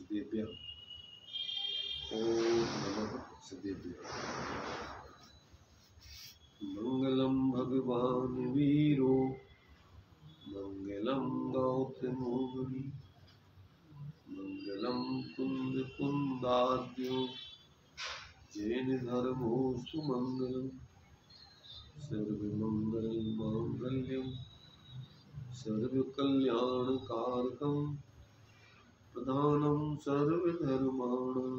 सदेभ्यः। ओम नमः सदेभ्यः। मंगलम भगवान वीरो मंगलम गौतमोनि मंगलम कुंद कुंदाद्यो जैन धर्मोस्तु मंगलम सर्वमंगल मांगल्यम सर्वकल्याणकारकम प्रधानम सर्वधर्माणां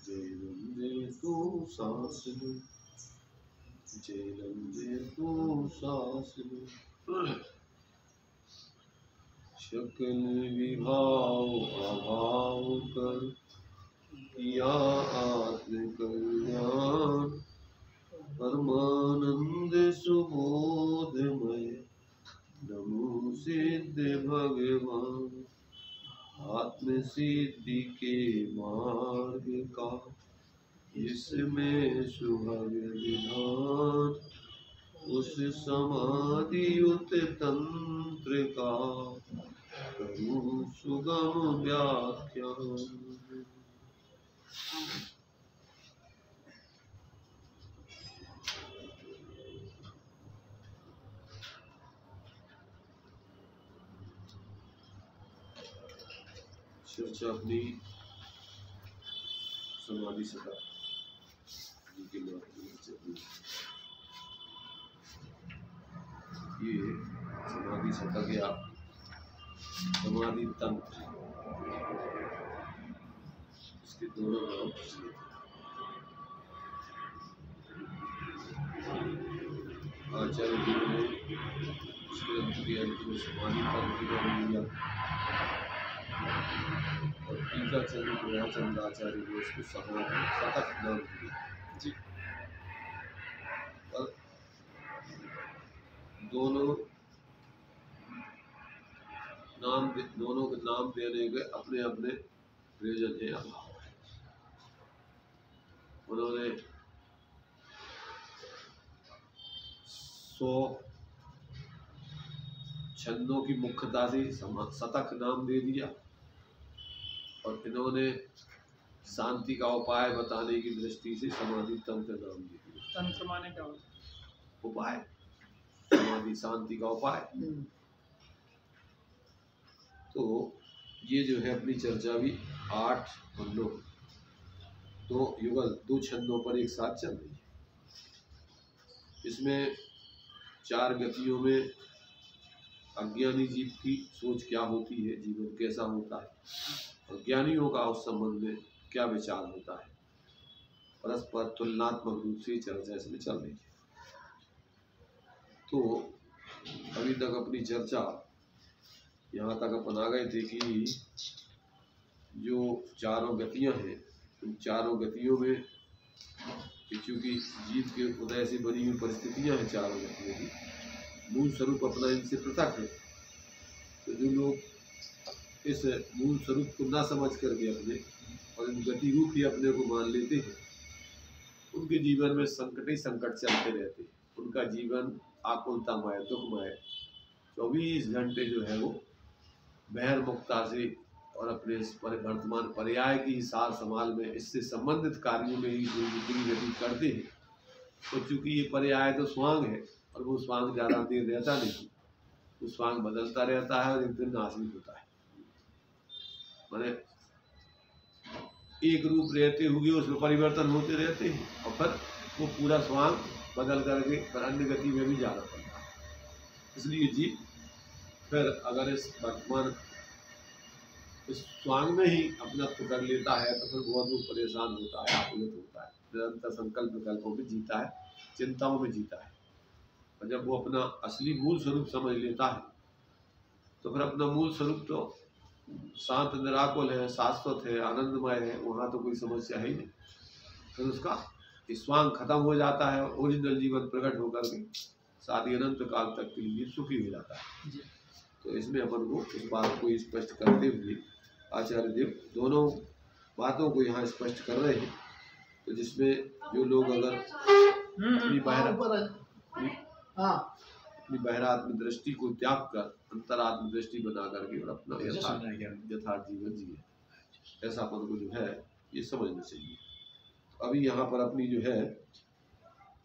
जैनं जयतु शासनम् जैनं जयतु शासनम्। सकल विभाव अभाव कर किया आत्म कल्याण परमानंद सुबोधमय नमो सिद्ध भगवान। आत्म सिद्धि के मार्ग का इसमें सुभग विधान उस समाधियुत तंत्र का करूं सुगम व्याख्यान। चर्चा अपनी समाधि सदा के ये समाधि सदा या समाधि तंत्र इसके दोनों नाम आचार्य जी ने इस ग्रंथ के अंत में समाधि तंत्र का लिया और टीका चंद्राचार्य ने उसको समाधि शतक नाम दिया जी। और दोनों के नाम देने के अपने अपने प्रयोजन है अभाव है। उन्होंने 100 छंदों की मुख्यता से शतक नाम दे दिया और इन्होंने शांति का उपाय बताने की दृष्टि से समाधि तंत्र नाम दे दिया। तंत्र माने क्या होता है? उपाय, समाधि शांति का उपाय। तो ये जो है अपनी चर्चा भी 8 और 9 दो युगल 2 छंदों पर एक साथ चल रही है। इसमें 4 गतियों में अज्ञानी जीव की सोच क्या होती है, जीवन कैसा होता है और ज्ञानियों का उस संबंध में क्या विचार होता है, परस्पर तुलनात्मक रूप से चर्चा इसमें चल रही है। तो अभी तक अपनी चर्चा यहाँ तक अपन आ गए थे कि जो चारों गतियाँ हैं उन चारों गतियों में चूँकि जीव के उदय से बनी हुई परिस्थितियाँ हैं, चारों गतियों की मूल स्वरूप अपना इनसे पृथक है। तो जो लोग इस मूल स्वरूप को ना समझ करके अपने और इन गति रूप ही अपने को मान लेते हैं, उनके जीवन में संकट ही संकट चलते रहते हैं। उनका जीवन आकुलतामय दुखमय 24 घंटे जो है वो बहिर्मुखता से और अपने वर्तमान पर्याय की सार संभाल में इससे संबंधित कार्यों में ही जो जिंदगी व्यतीत करते हैं। तो चूँकि ये पर्याय तो स्वांग है और वो स्वांग ज़्यादा देर रहता नहीं, वो स्वांग बदलता रहता है और एक दिन नाशविक होता है। माने एक रूप रहते हुए उसमें परिवर्तन होते रहते हैं और फिर वो पूरा स्वांग बदल करके फिर अन्य गति में भी जाना पड़ता है। इसलिए जीव फिर अगर इस वर्तमान इस स्वांग में ही अपना कर लेता है तो फिर बहुत वो परेशान होता है, आकुलित होता है, निरंतर संकल्प विकल्पों में जीता है, चिंताओं में जीता है। और जब वो अपना असली मूल स्वरूप समझ लेता है तो फिर अपना मूल स्वरूप तो शांत निराकुल है, शाश्वत है, आनंदमय है, वहाँ तो कोई समस्या है ही नहीं। फिर उसका स्वांग खत्म हो जाता है और ओरिजिनल जीवन प्रकट होकर के साथ ही अनंत काल तक के लिए सुखी हो जाता है। तो इसमें अपन को इस बात को स्पष्ट करते हुए आचार्य देव दोनों बातों को यहाँ स्पष्ट कर रहे हैं। तो जिसमें जो लोग अगर अपनी बहिरात्म दृष्टि को त्याग कर अंतरात्म दृष्टि बना करके और अपना यथार्थ जीवन जिए ऐसा अपन को जो है ये समझना चाहिए। अभी यहाँ पर अपनी जो है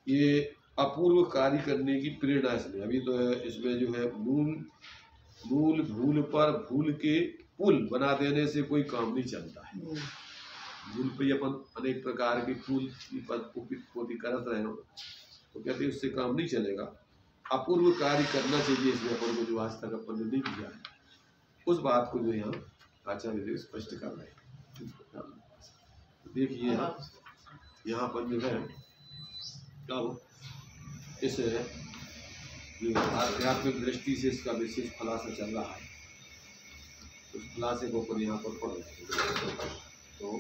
ये अपूर्व कार्य करने की प्रेरणा इसमें, अभी तो इसमें जो है मूल भूल पर भूल के पुल बना देने से कोई काम नहीं चलता है। भूल पे अपन अनेक प्रकार के पुल की पोती करत रहे हो तो कहते हैं उससे काम नहीं चलेगा, अपूर्व कार्य करना चाहिए इसमें अपन को, जो आज तक अपन ने नहीं किया है उस बात को जो यहाँ आचार्य देव स्पष्ट कर रहे हैं। देखिए यहाँ पर जो है अब इस आध्यात्मिक दृष्टि से इसका विशेष खुलासा चल रहा है, उस खुलासे को अपन यहाँ पर पढ़ रहे हैं। तो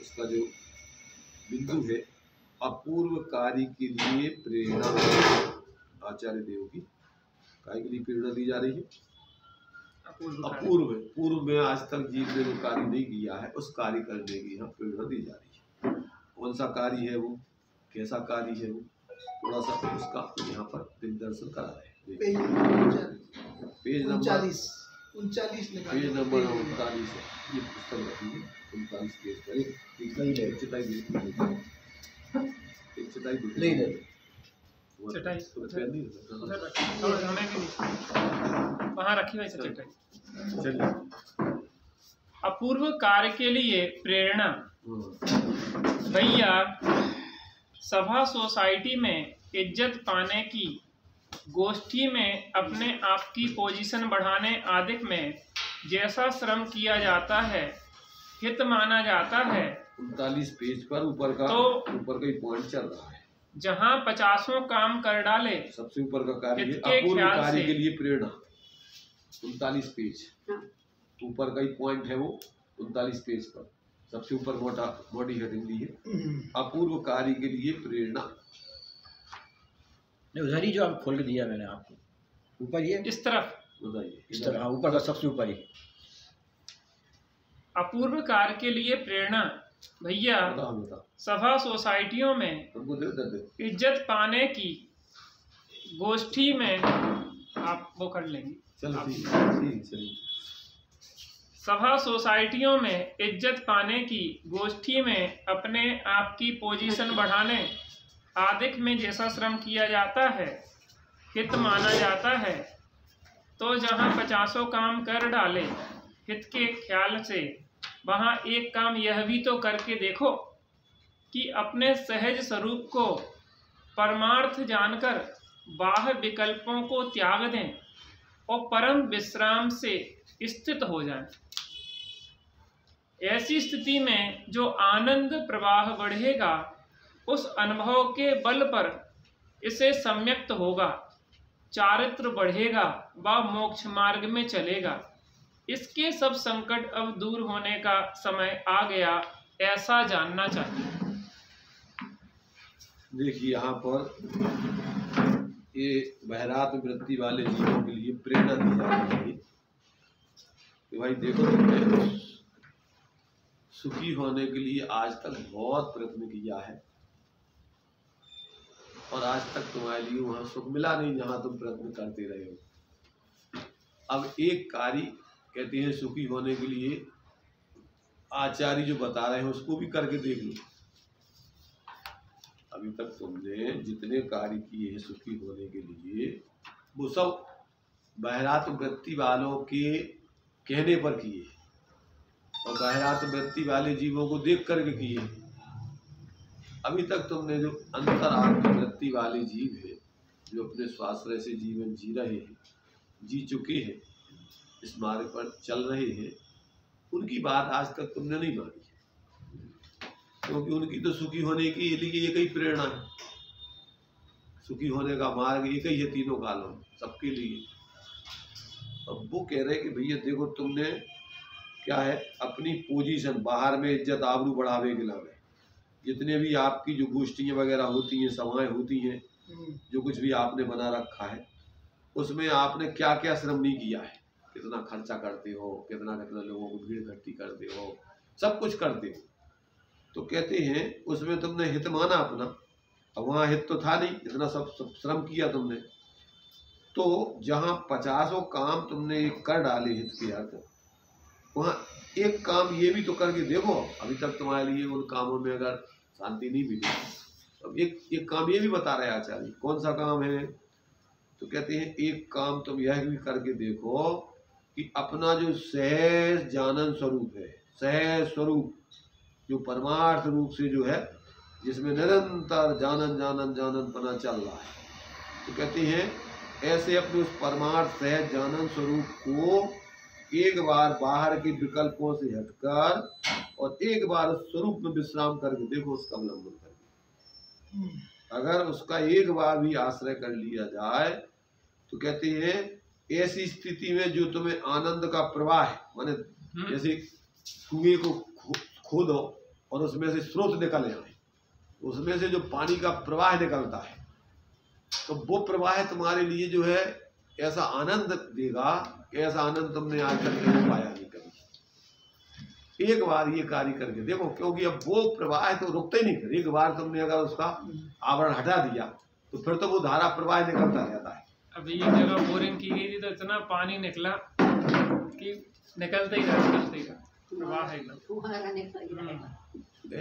इसका जो बिंदु है अपूर्व कार्य के लिए प्रेरणा, आचार्य देव की काय के लिए प्रेरणा दी जा रही है? पूर्व में आज तक जीव ने जो कार्य नहीं किया है उस कार्य करने की यहाँ प्रेरणा दी जा रही है। कौन सा कार्य है वो, कैसा कार्य है वो, थोड़ा सा उसका यहाँ पर दिग्दर्शन करा रहे हैं। पेज नंबर 39 है, ये पुस्तक रखी है 39 पेज पर। एक चटाई वहाँ रखी हुई चटाई। अपूर्व कार्य के लिए प्रेरणा। भैया सभा सोसाइटी में इज्जत पाने की, गोष्ठी में अपने आप की पोजीशन बढ़ाने आदि में जैसा श्रम किया जाता है, हित माना जाता है। 39 पेज पर ऊपर का ही पॉइंट चल रहा है, जहाँ 50 काम कर डाले। सबसे ऊपर का कार्य है अपूर्व कार्य के लिए प्रेरणा। 39 पेज ऊपर का ही पॉइंट है वो, 39 पेज पर सबसे ऊपर मोटी हेडिंग दी है अपूर्व कार्य के लिए प्रेरणा। उधर ही जो आप खोल के दिया मैंने आपको, ऊपर ही है, इस तरफ बताइए, इस तरह। हाँ, ऊपर का सबसे ऊपर ही अपूर्व कार्य के लिए प्रेरणा। भैया सभा सोसाइटियों में इज्जत पाने की, गोष्ठी में आप वो कर लेंगे। सभा सोसाइटियों में इज्जत पाने की, गोष्ठी में अपने आप की पोजीशन बढ़ाने आदि में जैसा श्रम किया जाता है, हित माना जाता है। तो जहाँ 50 काम कर डाले हित के ख्याल से, वहाँ एक काम यह भी तो करके देखो कि अपने सहज स्वरूप को परमार्थ जानकर बाह्य विकल्पों को त्याग दें और परम विश्राम से स्थित हो जाएं। ऐसी स्थिति में जो आनंद प्रवाह बढ़ेगा, उस अनुभव के बल पर इसे सम्यक्त होगा, चारित्र बढ़ेगा व मोक्ष मार्ग में चलेगा। इसके सब संकट अब दूर होने का समय आ गया, ऐसा जानना चाहिए। देखिए यहाँ पर ये बहरात वृत्ति वाले जीवों के लिए प्रेरणा दी जा रही है कि भाई देखो, तुमने सुखी होने के लिए आज तक बहुत प्रयत्न किया है और आज तक तुम्हारे लिए वहां सुख मिला नहीं जहां तुम प्रयत्न करते रहे हो। अब एक कार्य कहते हैं सुखी होने के लिए, आचार्य जो बता रहे हैं उसको भी करके देख लो। अभी तक तुमने जितने कार्य किए हैं सुखी होने के लिए, वो सब बहरात वृत्ति वालों के कहने पर किए और बहरात वृत्ति वाले जीवों को देख करके किए। अभी तक तुमने जो अंतरात्म वृत्ति वाले जीव है, जो अपने स्वाश्रय से जीवन जी रहे हैं, जी चुके हैं, इस मार्ग पर चल रहे हैं, उनकी बात आज तक तुमने नहीं मानी, क्योंकि उनकी तो सुखी होने के लिए एक ही प्रेरणा है, सुखी होने का मार्ग एक ही है तीनों कालों में सबके लिए। अब वो कह रहे हैं कि भैया देखो, तुमने क्या है अपनी पोजीशन बाहर में इज्जत आबरू बढ़ावे के लिए जितने भी आपकी जो गोष्ठियाँ वगैरह होती हैं, सभाएं होती हैं, जो कुछ भी आपने बना रखा है, उसमें आपने क्या क्या श्रम नहीं किया है, कितना खर्चा करते हो, कितना लोगों को भीड़ इकट्ठी करते हो, सब कुछ करते हो। तो कहते हैं उसमें तुमने हित माना अपना, अब वहाँ हित तो था नहीं, इतना सब श्रम किया तुमने। तो जहाँ 50 काम तुमने कर डाले हित के अर्थ, वहाँ एक काम ये भी तो करके देखो, अभी तक तुम्हारे लिए उन कामों में अगर शांति नहीं मिली, अब एक काम ये भी बता रहे आचार्य। कौन सा काम है? तो कहते हैं एक काम तुम यह भी करके देखो कि अपना जो सहज जानन स्वरूप है, सहज स्वरूप जो परमार्थ रूप से जो है, जिसमें निरंतर जानन जानन जानन पना चल रहा है, तो कहते हैं ऐसे अपने उस परमार्थ सहज जानन स्वरूप को एक बार बाहर के विकल्पों से हटकर और एक बार उस स्वरूप में विश्राम करके देखो, उसका अवलंबन करके। अगर उसका एक बार भी आश्रय कर लिया जाए तो कहते हैं ऐसी स्थिति में जो तुम्हें आनंद का प्रवाह है, माने जैसे कुएं को खोदो और उसमें से स्रोत निकल आए, उसमें से जो पानी का प्रवाह निकलता है, तो वो प्रवाह तुम्हारे लिए जो है ऐसा आनंद देगा, ऐसा आनंद तुमने आज तक नहीं पाया नहीं कभी। एक बार ये कार्य करके देखो, क्योंकि अब वो प्रवाह तो रुकते ही नहीं। फिर एक बार तुमने अगर उसका आवरण हटा दिया तो फिर तो वो धारा प्रवाह निकलता रहता है। अभी एक जगह बोरिंग की गई थी तो इतना पानी निकला कि निकलते ही रहा, प्रवाह एकदम।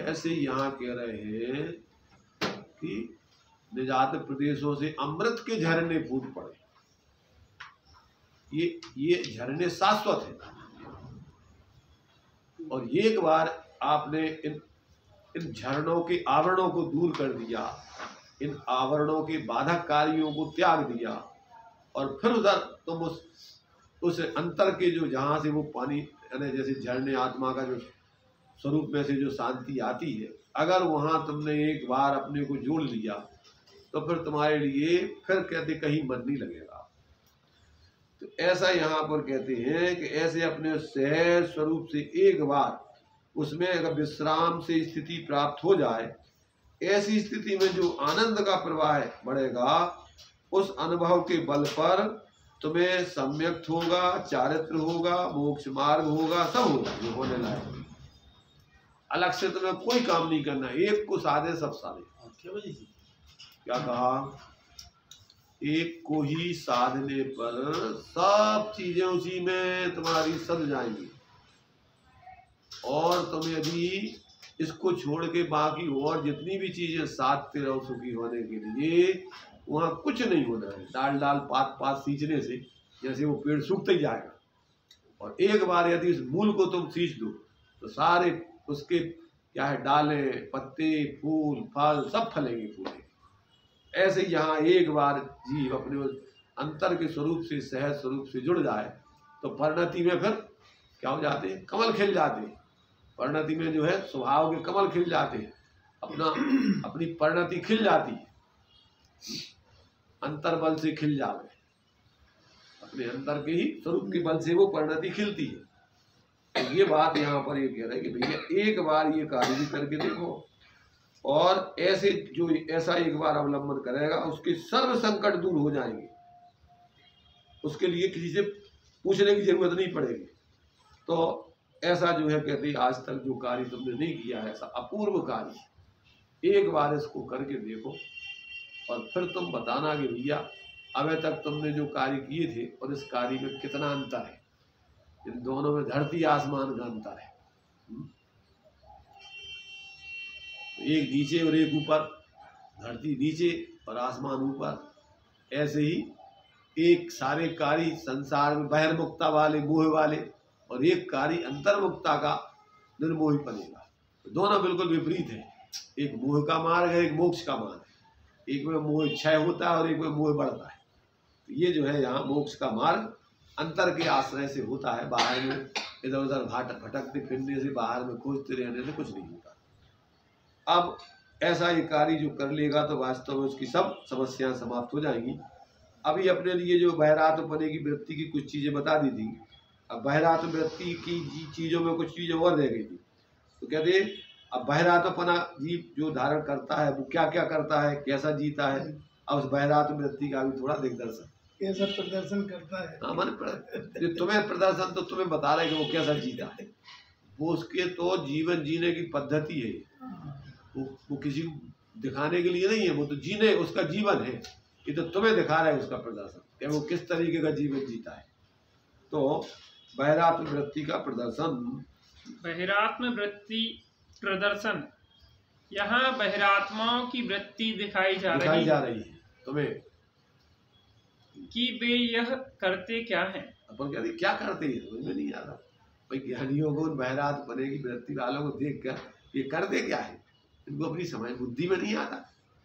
ऐसे यहाँ कह रहे हैं कि निजात प्रदेशों से अमृत के झरने फूट पड़े। ये झरने शाश्वत है, और एक बार आपने इन झरनों के आवरणों को दूर कर दिया, इन आवरणों के बाधक कार्यों को त्याग दिया, और फिर उधर तुम उस अंतर के जो जहाँ से वो पानी यानी जैसे झरने आत्मा का जो स्वरूप में से जो शांति आती है, अगर वहाँ तुमने एक बार अपने को जोड़ लिया तो फिर तुम्हारे लिए फिर कहते कहीं मन नहीं लगेगा। तो ऐसा यहाँ पर कहते हैं कि ऐसे अपने सहज स्वरूप से एक बार उसमें अगर विश्राम से स्थिति प्राप्त हो जाए, ऐसी स्थिति में जो आनंद का प्रवाह बढ़ेगा, उस अनुभव के बल पर तुम्हें सम्यक होगा, चारित्र होगा, मोक्ष मार्ग होगा, सब होगा जो होने लायक। अलग से तुम्हें कोई काम नहीं करना, एक को साधे सब साधे। क्या कहा? एक को ही साधने पर सब चीजें उसी में तुम्हारी सज जाएंगी, और तुम यदि इसको छोड़ के बाकी और जितनी भी चीजें साधते रहो सुखी होने के लिए, वहां कुछ नहीं होना है। डाल डाल पात पात सींचने से जैसे वो पेड़ सूखते ही जाएगा, और एक बार यदि इस मूल को तुम सींच दो तो सारे उसके क्या है, डाले पत्ते फूल फल सब फलेंगे फूलेंगे। ऐसे यहाँ एक बार जीव अपने अंतर के स्वरूप से सहज स्वरूप से जुड़ जाए तो परिणति में फिर क्या हो जाते हैं? कमल खिल जाते हैं। परिणति में जो है स्वभाव के कमल खिल जाते हैं, अपनी परिणति खिल जाती है, अंतर बल से खिल जावे, अपने अंतर के ही स्वरूप के बल से वो परिणति खिलती है। तो ये बात यहाँ पर ये कह रहे हैं कि भैया एक बार ये कार्य भी करके देखो, और ऐसे जो ऐसा एक बार अवलंबन करेगा उसके सर्व संकट दूर हो जाएंगे, उसके लिए किसी से पूछने की जरूरत नहीं पड़ेगी। तो ऐसा जो है कहते आज तक जो कार्य तुमने नहीं किया है, ऐसा अपूर्व कार्य एक बार इसको करके देखो, और फिर तुम बताना कि भैया अभी तक तुमने जो कार्य किए थे और इस कार्य में कितना अंतर है, इन दोनों में धरती आसमान का अंतर है। एक नीचे और एक ऊपर, धरती नीचे और आसमान ऊपर। ऐसे ही एक सारे कार्य संसार में बहिर्मुक्ता वाले मोह वाले, और एक कार्य अंतर्मुक्ता का निर्मोही बनेगा। दोनों बिल्कुल विपरीत है, एक मोह का मार्ग है, एक मोक्ष का मार्ग है। एक में मोह क्षय होता है और एक में मोह बढ़ता है। तो ये जो है यहाँ मोक्ष का मार्ग अंतर के आश्रय से होता है, बाहर में इधर उधर भटकते फिरने से, बाहर में खोजते रहने से कुछ नहीं होता। अब ऐसा ये कार्य जो कर लेगा तो वास्तव में उसकी सब समस्याएं समाप्त हो जाएंगी। अभी अपने लिए जो बहिरात्मपने की वृत्ति की कुछ चीजें बता दी थी, अब बहिरात्म वृत्ति की चीजों में कुछ चीजें और रह गई थी। तो कहते अब बहिरात्मपना जीव जो धारण करता है वो क्या क्या करता है, कैसा जीता है, अब उस बहिरात्म वृत्ति का भी थोड़ा दिग्दर्शन कैसा प्रदर्शन करता है। हाँ, माने तुम्हें प्रदर्शन तो तुम्हें बता रहे कि वो कैसा जीता है, वो उसके तो जीवन जीने की पद्धति है। वो किसी को दिखाने के लिए नहीं है, वो तो जीने उसका जीवन है। ये तो तुम्हें दिखा रहा है उसका प्रदर्शन कि वो किस तरीके का जीवन जीता है। तो बहिरात्म वृत्ति का प्रदर्शन बहिरात्म वृत्ति प्रदर्शन। यहाँ बहिरात्माओं की वृत्ति दिखाई जा रही है तुम्हें कि वे यह करते क्या हैं। अपन कहते क्या करते हैं समझ में नहीं आ रहा। भाई ज्ञानियों को बहरात बने की वृत्ति वालों को देख कर ये करते क्या है, इनको अपनी समझ बुद्धि में नहीं आता।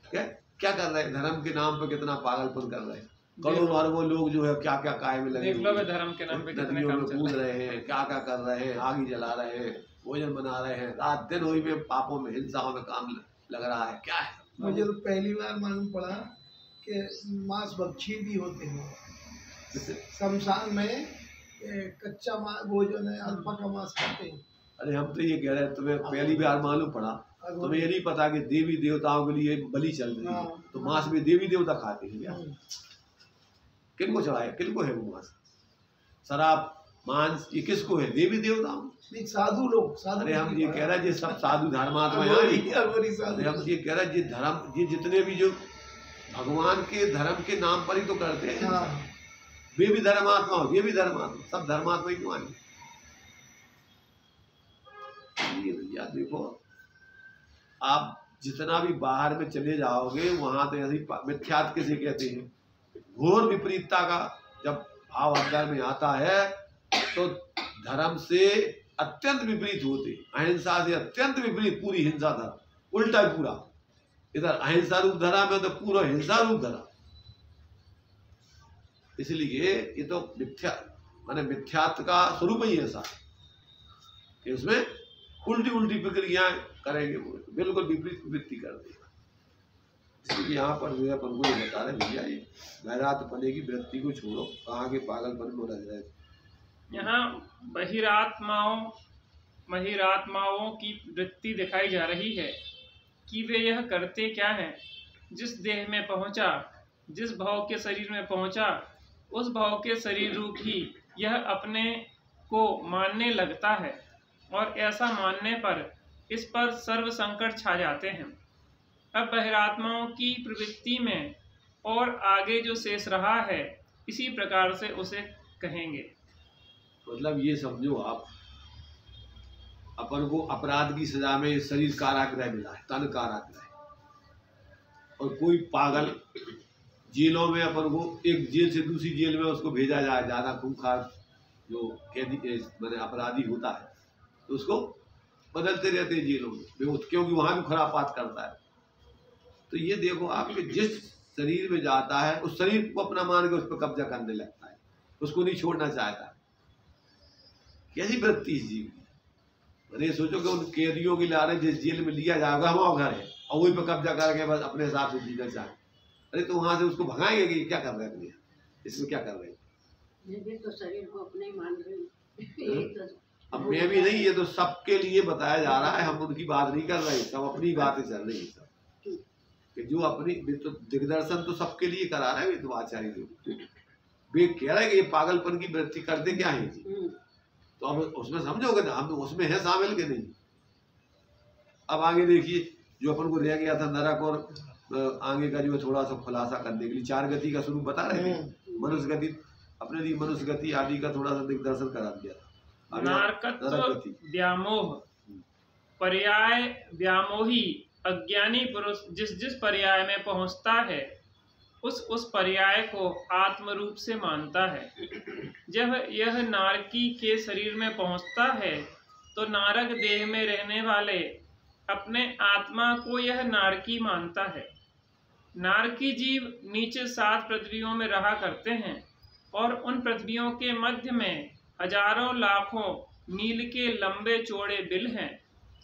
क्या कर रहे हैं, धर्म के नाम पर कितना पागलपन कर रहे हैं। करोड़ों अरबों लोग जो है क्या क्या काय में लगे, धर्म के नाम पे नदियों में कूद रहे हैं, क्या क्या कर रहे हैं, आग जला रहे हैं, भोजन बना रहे हैं, रात दिन वही में पापों में हिंसाओं में काम लग रहा है। क्या है, मुझे तो पहली बार मालूम पड़ा कि मांस भक्षी भी होते हैं। शमशान में कच्चा मांस, वो जो है अल्फा का मांस खाते हैं। अरे हम तो ये कह रहे हैं, तुम्हें पहली बार मालूम पड़ा, तुम्हें ये नहीं पता कि देवी देवताओं के लिए बलि चल रही है, तो मांस भी देवी देवता खाते हैं क्या? किनको चढ़ाया, किनको है वो मांस? शराब मांस ये किसको है? देवी देवताओं, साधु लोग। साधु अरे हम ये कह रहे हैं ये सब साधु धर्मात्मा है। हम ये कह रहे हैं ये धर्म, ये जितने भी जो भगवान के धर्म के नाम पर ही तो करते हैं। वे भी धर्मात्मा हो, ये भी धर्मात्मा, सब धर्मात्मा ही क्यों आएंगे? भैया देखो, आप जितना भी बाहर में चले जाओगे वहां तो ऐसी मिथ्यात किसे कहते हैं, घोर विपरीतता का जब भाव अंदर में आता है तो धर्म से अत्यंत विपरीत होते, अहिंसा से अत्यंत विपरीत पूरी हिंसा धर्म, उल्टा पूरा। इधर अहिंसा रूप धरा में तो पूरा हिंसा रूप धरा। इसलिए ये तो मिथ्या माने मिथ्यात्व का स्वरूप ही ऐसा कि उसमें उल्टी उल्टी प्रक्रियाएं करेंगे, वो बिल्कुल विपरीत वृत्ति कर देगा। इसलिए यहाँ पर जो है अपन को ये बता रहे भैया, ये बहिरात्मपने की वृत्ति को छोड़ो, कहाँ के पागलपन में रह जाए। यहाँ बहिरात्माओं की वृत्ति दिखाई जा रही है कि वे यह करते क्या हैं। जिस देह में पहुँचा, जिस भाव के शरीर में पहुँचा, उस भाव के शरीर रूप ही यह अपने को मानने लगता है, और ऐसा मानने पर इस पर सर्व संकट छा जाते हैं। अब बहिरात्माओं की प्रवृत्ति में और आगे जो शेष रहा है, इसी प्रकार से उसे कहेंगे। मतलब ये समझो आप, अपन को अपराध की सजा में शरीर कारागृह मिला है, तन कारागृह, और कोई पागल जेलों में अपन को एक जेल से दूसरी जेल में उसको भेजा जाए, ज्यादा खूंखार जो कैदी मैंने अपराधी होता है तो उसको बदलते रहते हैं जेलों में, क्योंकि वहां भी खुरापात करता है। तो ये देखो आपके जिस शरीर में जाता है उस शरीर को अपना मान के उस पर कब्जा करने लगता है, उसको नहीं छोड़ना चाहता। कैसी वृत्ति इस जीव की? अरे सोचो कि उन कैदियों की लारे जिस जेल में लिया जाएगा वहाँ घर है और वहीं पर कब्जा करके बस अपने हिसाब से जीना चाहे। अरे तो वहां से उसको भगाएंगे कि क्या कर रहे हैं अपने, इसमें क्या कर रहे हैं? ये भी तो शरीर को अपने ही मान रहे। अब मैं भी नहीं, ये तो सबके लिए बताया जा रहा है, हम उनकी बात नहीं कर रहे, सब अपनी बातें चल रही है सब, कि जो अपनी तो दिग्दर्शन तो सबके लिए करा रहे हैं। तो आचार्य लोग वे कह रहे हैं कि ये पागलपन की वृत्ति करते क्या है, तो अब उसमें समझोगे ना, हम उसमें है शामिल के नहीं। अब आगे देखिए, जो अपन को रह गया था नरक और आगे का जो थोड़ा सा खुलासा करने के लिए 4 गति का स्वरूप बता रहे थे। मनुष्य गति, अपने लिए मनुष्य गति आदि का थोड़ा सा दिग्दर्शन करा दिया था। नारकत्व व्यामोह, पर्याय व्यामोही अज्ञानी पुरुष जिस पर्याय में पहुंचता है उस पर्याय को आत्म रूप से मानता है। जब यह नारकी के शरीर में पहुंचता है तो नारक देह में रहने वाले अपने आत्मा को यह नारकी मानता है। नारकी जीव नीचे 7 पृथ्वियों में रहा करते हैं, और उन पृथ्वियों के मध्य में हजारों लाखों मील के लंबे चौड़े बिल हैं।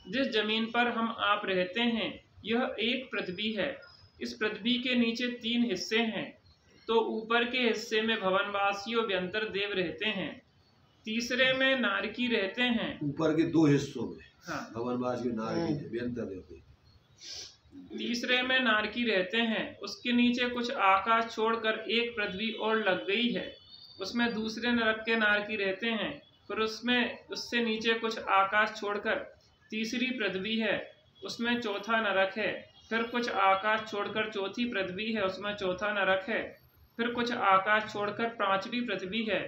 जिस जमीन पर हम आप रहते हैं यह एक पृथ्वी है। इस पृथ्वी के नीचे 3 हिस्से हैं, तो ऊपर के हिस्से में भवनवासी और व्यंतर देव रहते हैं, तीसरे में नारकी रहते हैं। ऊपर के 2 हिस्सों में हाँ, भवनवासी नारकी व्यंतर रहते हैं, तीसरे में नारकी रहते हैं। उसके नीचे कुछ आकाश छोड़कर एक पृथ्वी और लग गई है, उसमें दूसरे नरक के नारकी रहते हैं। फिर उससे नीचे कुछ आकाश छोड़कर तीसरी पृथ्वी है, उसमें चौथा नरक है। फिर कुछ आकाश छोड़कर चौथी पृथ्वी है, उसमें चौथा नरक है। फिर कुछ आकाश छोड़कर 5वीं पृथ्वी है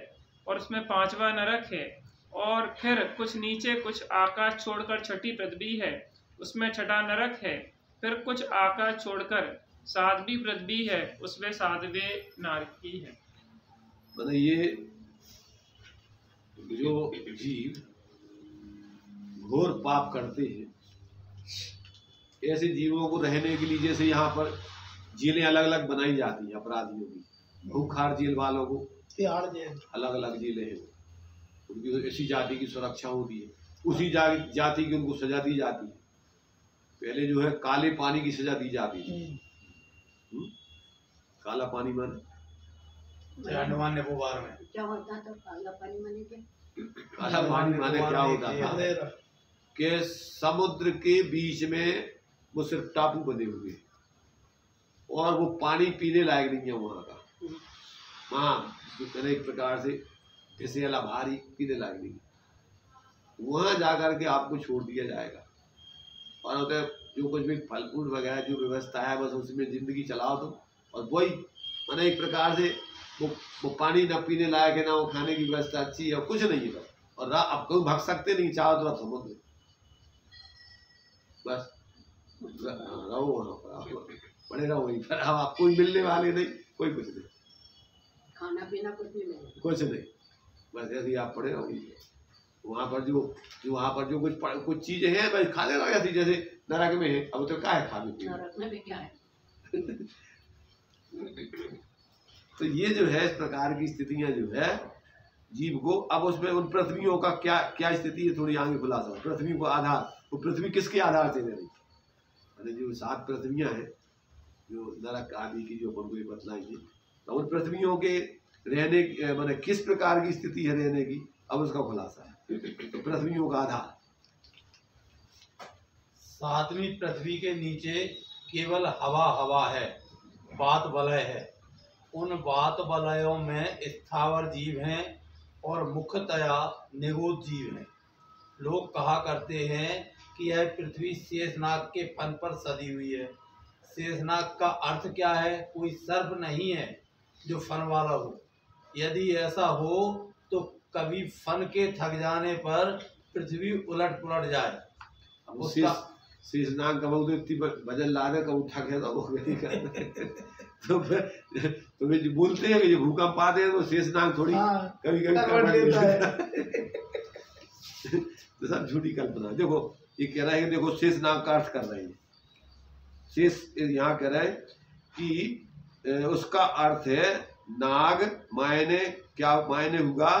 और उसमें 5वां नरक है। और फिर कुछ नीचे कुछ आकाश छोड़कर छठी पृथ्वी है, उसमें छठा नरक है। फिर कुछ आकाश छोड़कर सातवीं पृथ्वी है, उसमें सातवें नारकी है। मतलब ये जो जीव घोर पाप करते हैं, ऐसे जीवों को रहने के लिए, जैसे यहाँ पर जेलें अलग अलग बनाई जाती हैं अपराधियों की, भूखार जेल वालों को तिहाड़ जेल, अलग अलग जेलें हैं, उनकी ऐसी जाति की सुरक्षा होती है, उसी जाति की उनको सजा दी जाती है। पहले जो है काले पानी की सजा दी जाती थी। काला पानी माने अंडमान निकोबार में क्या होता था काला पानी माने क्या? काला पानी माने क्या होता था कि समुद्र के बीच में वो सिर्फ टापू बने हुए और वो पानी पीने लायक नहीं है वहाँ का। वहाँ एक प्रकार से जैसे अला भारी पीने लायक नहीं, वहाँ जाकर के आपको छोड़ दिया जाएगा और होते जो कुछ भी फल फूल वगैरह जो व्यवस्था है बस उसमें जिंदगी चलाओ तुम। और वही मैंने एक प्रकार से वो पानी न पीने लायक है, ना वो खाने की व्यवस्था अच्छी है, कुछ नहीं है बस। और अब कोई भाग सकते नहीं, चारों तरफ समुद्र, बस रहो वहाँ पर, आप पड़े रहो वहीं पर। अब आप कोई मिलने वाले नहीं, कोई कुछ नहीं, खाना पीना कुछ भी नहीं, कुछ नहीं, बस ऐसे ही आप पड़े रहो वहीं पर। वहाँ पर जो वहाँ पर जो कुछ चीजें हैं बस खा लेना, ऐसी जैसे नरक में है। अब तो क्या है खाने पीने, नरक में भी क्या है? तो ये जो है इस प्रकार की स्थितियां जो है जीव को। अब उसमें उन पृथ्वियों का क्या क्या स्थिति है, थोड़ी आगे खुलासा। पृथ्वी को आधार, वो पृथ्वी किसके आधार से नहीं, मैंने जो 7 पृथ्वियां हैं जो नरक आदि की जो अपन को बतलाई थी, तो उन पृथ्वियों के रहने मैंने किस प्रकार की स्थिति है रहने की, अब उसका खुलासा है। तो पृथ्वियों का आधार 7वीं पृथ्वी के नीचे केवल हवा है, वात वलय है। उन वात वलयों में स्थावर जीव हैं और मुख्यतया निगोद जीव हैं। लोग कहा करते हैं कि यह पृथ्वी शेषनाग के फन पर सदी हुई है। शेषनाग का अर्थ क्या है? कोई सर्प नहीं है जो फन वाला हो। यदि ऐसा हो तो कभी फन के थक जाने पर पृथ्वी उलट पुलट जाए। उसका शेषनाग का बहुत इतनी वजन ला रहे कब उठा गया वो नहीं करना। तो फिर जो बोलते हैं कि जो भूकंप आते हैं तो शेषनाग थोड़ी कभी कभी करवट लेता है। तो सब झूठी कल्पना। देखो ये कह रहा है कि देखो शेषनाग का अर्थ कर रहे हैं, शेष यहाँ कह रहे हैं कि उसका अर्थ है नाग, मायने क्या मायने होगा,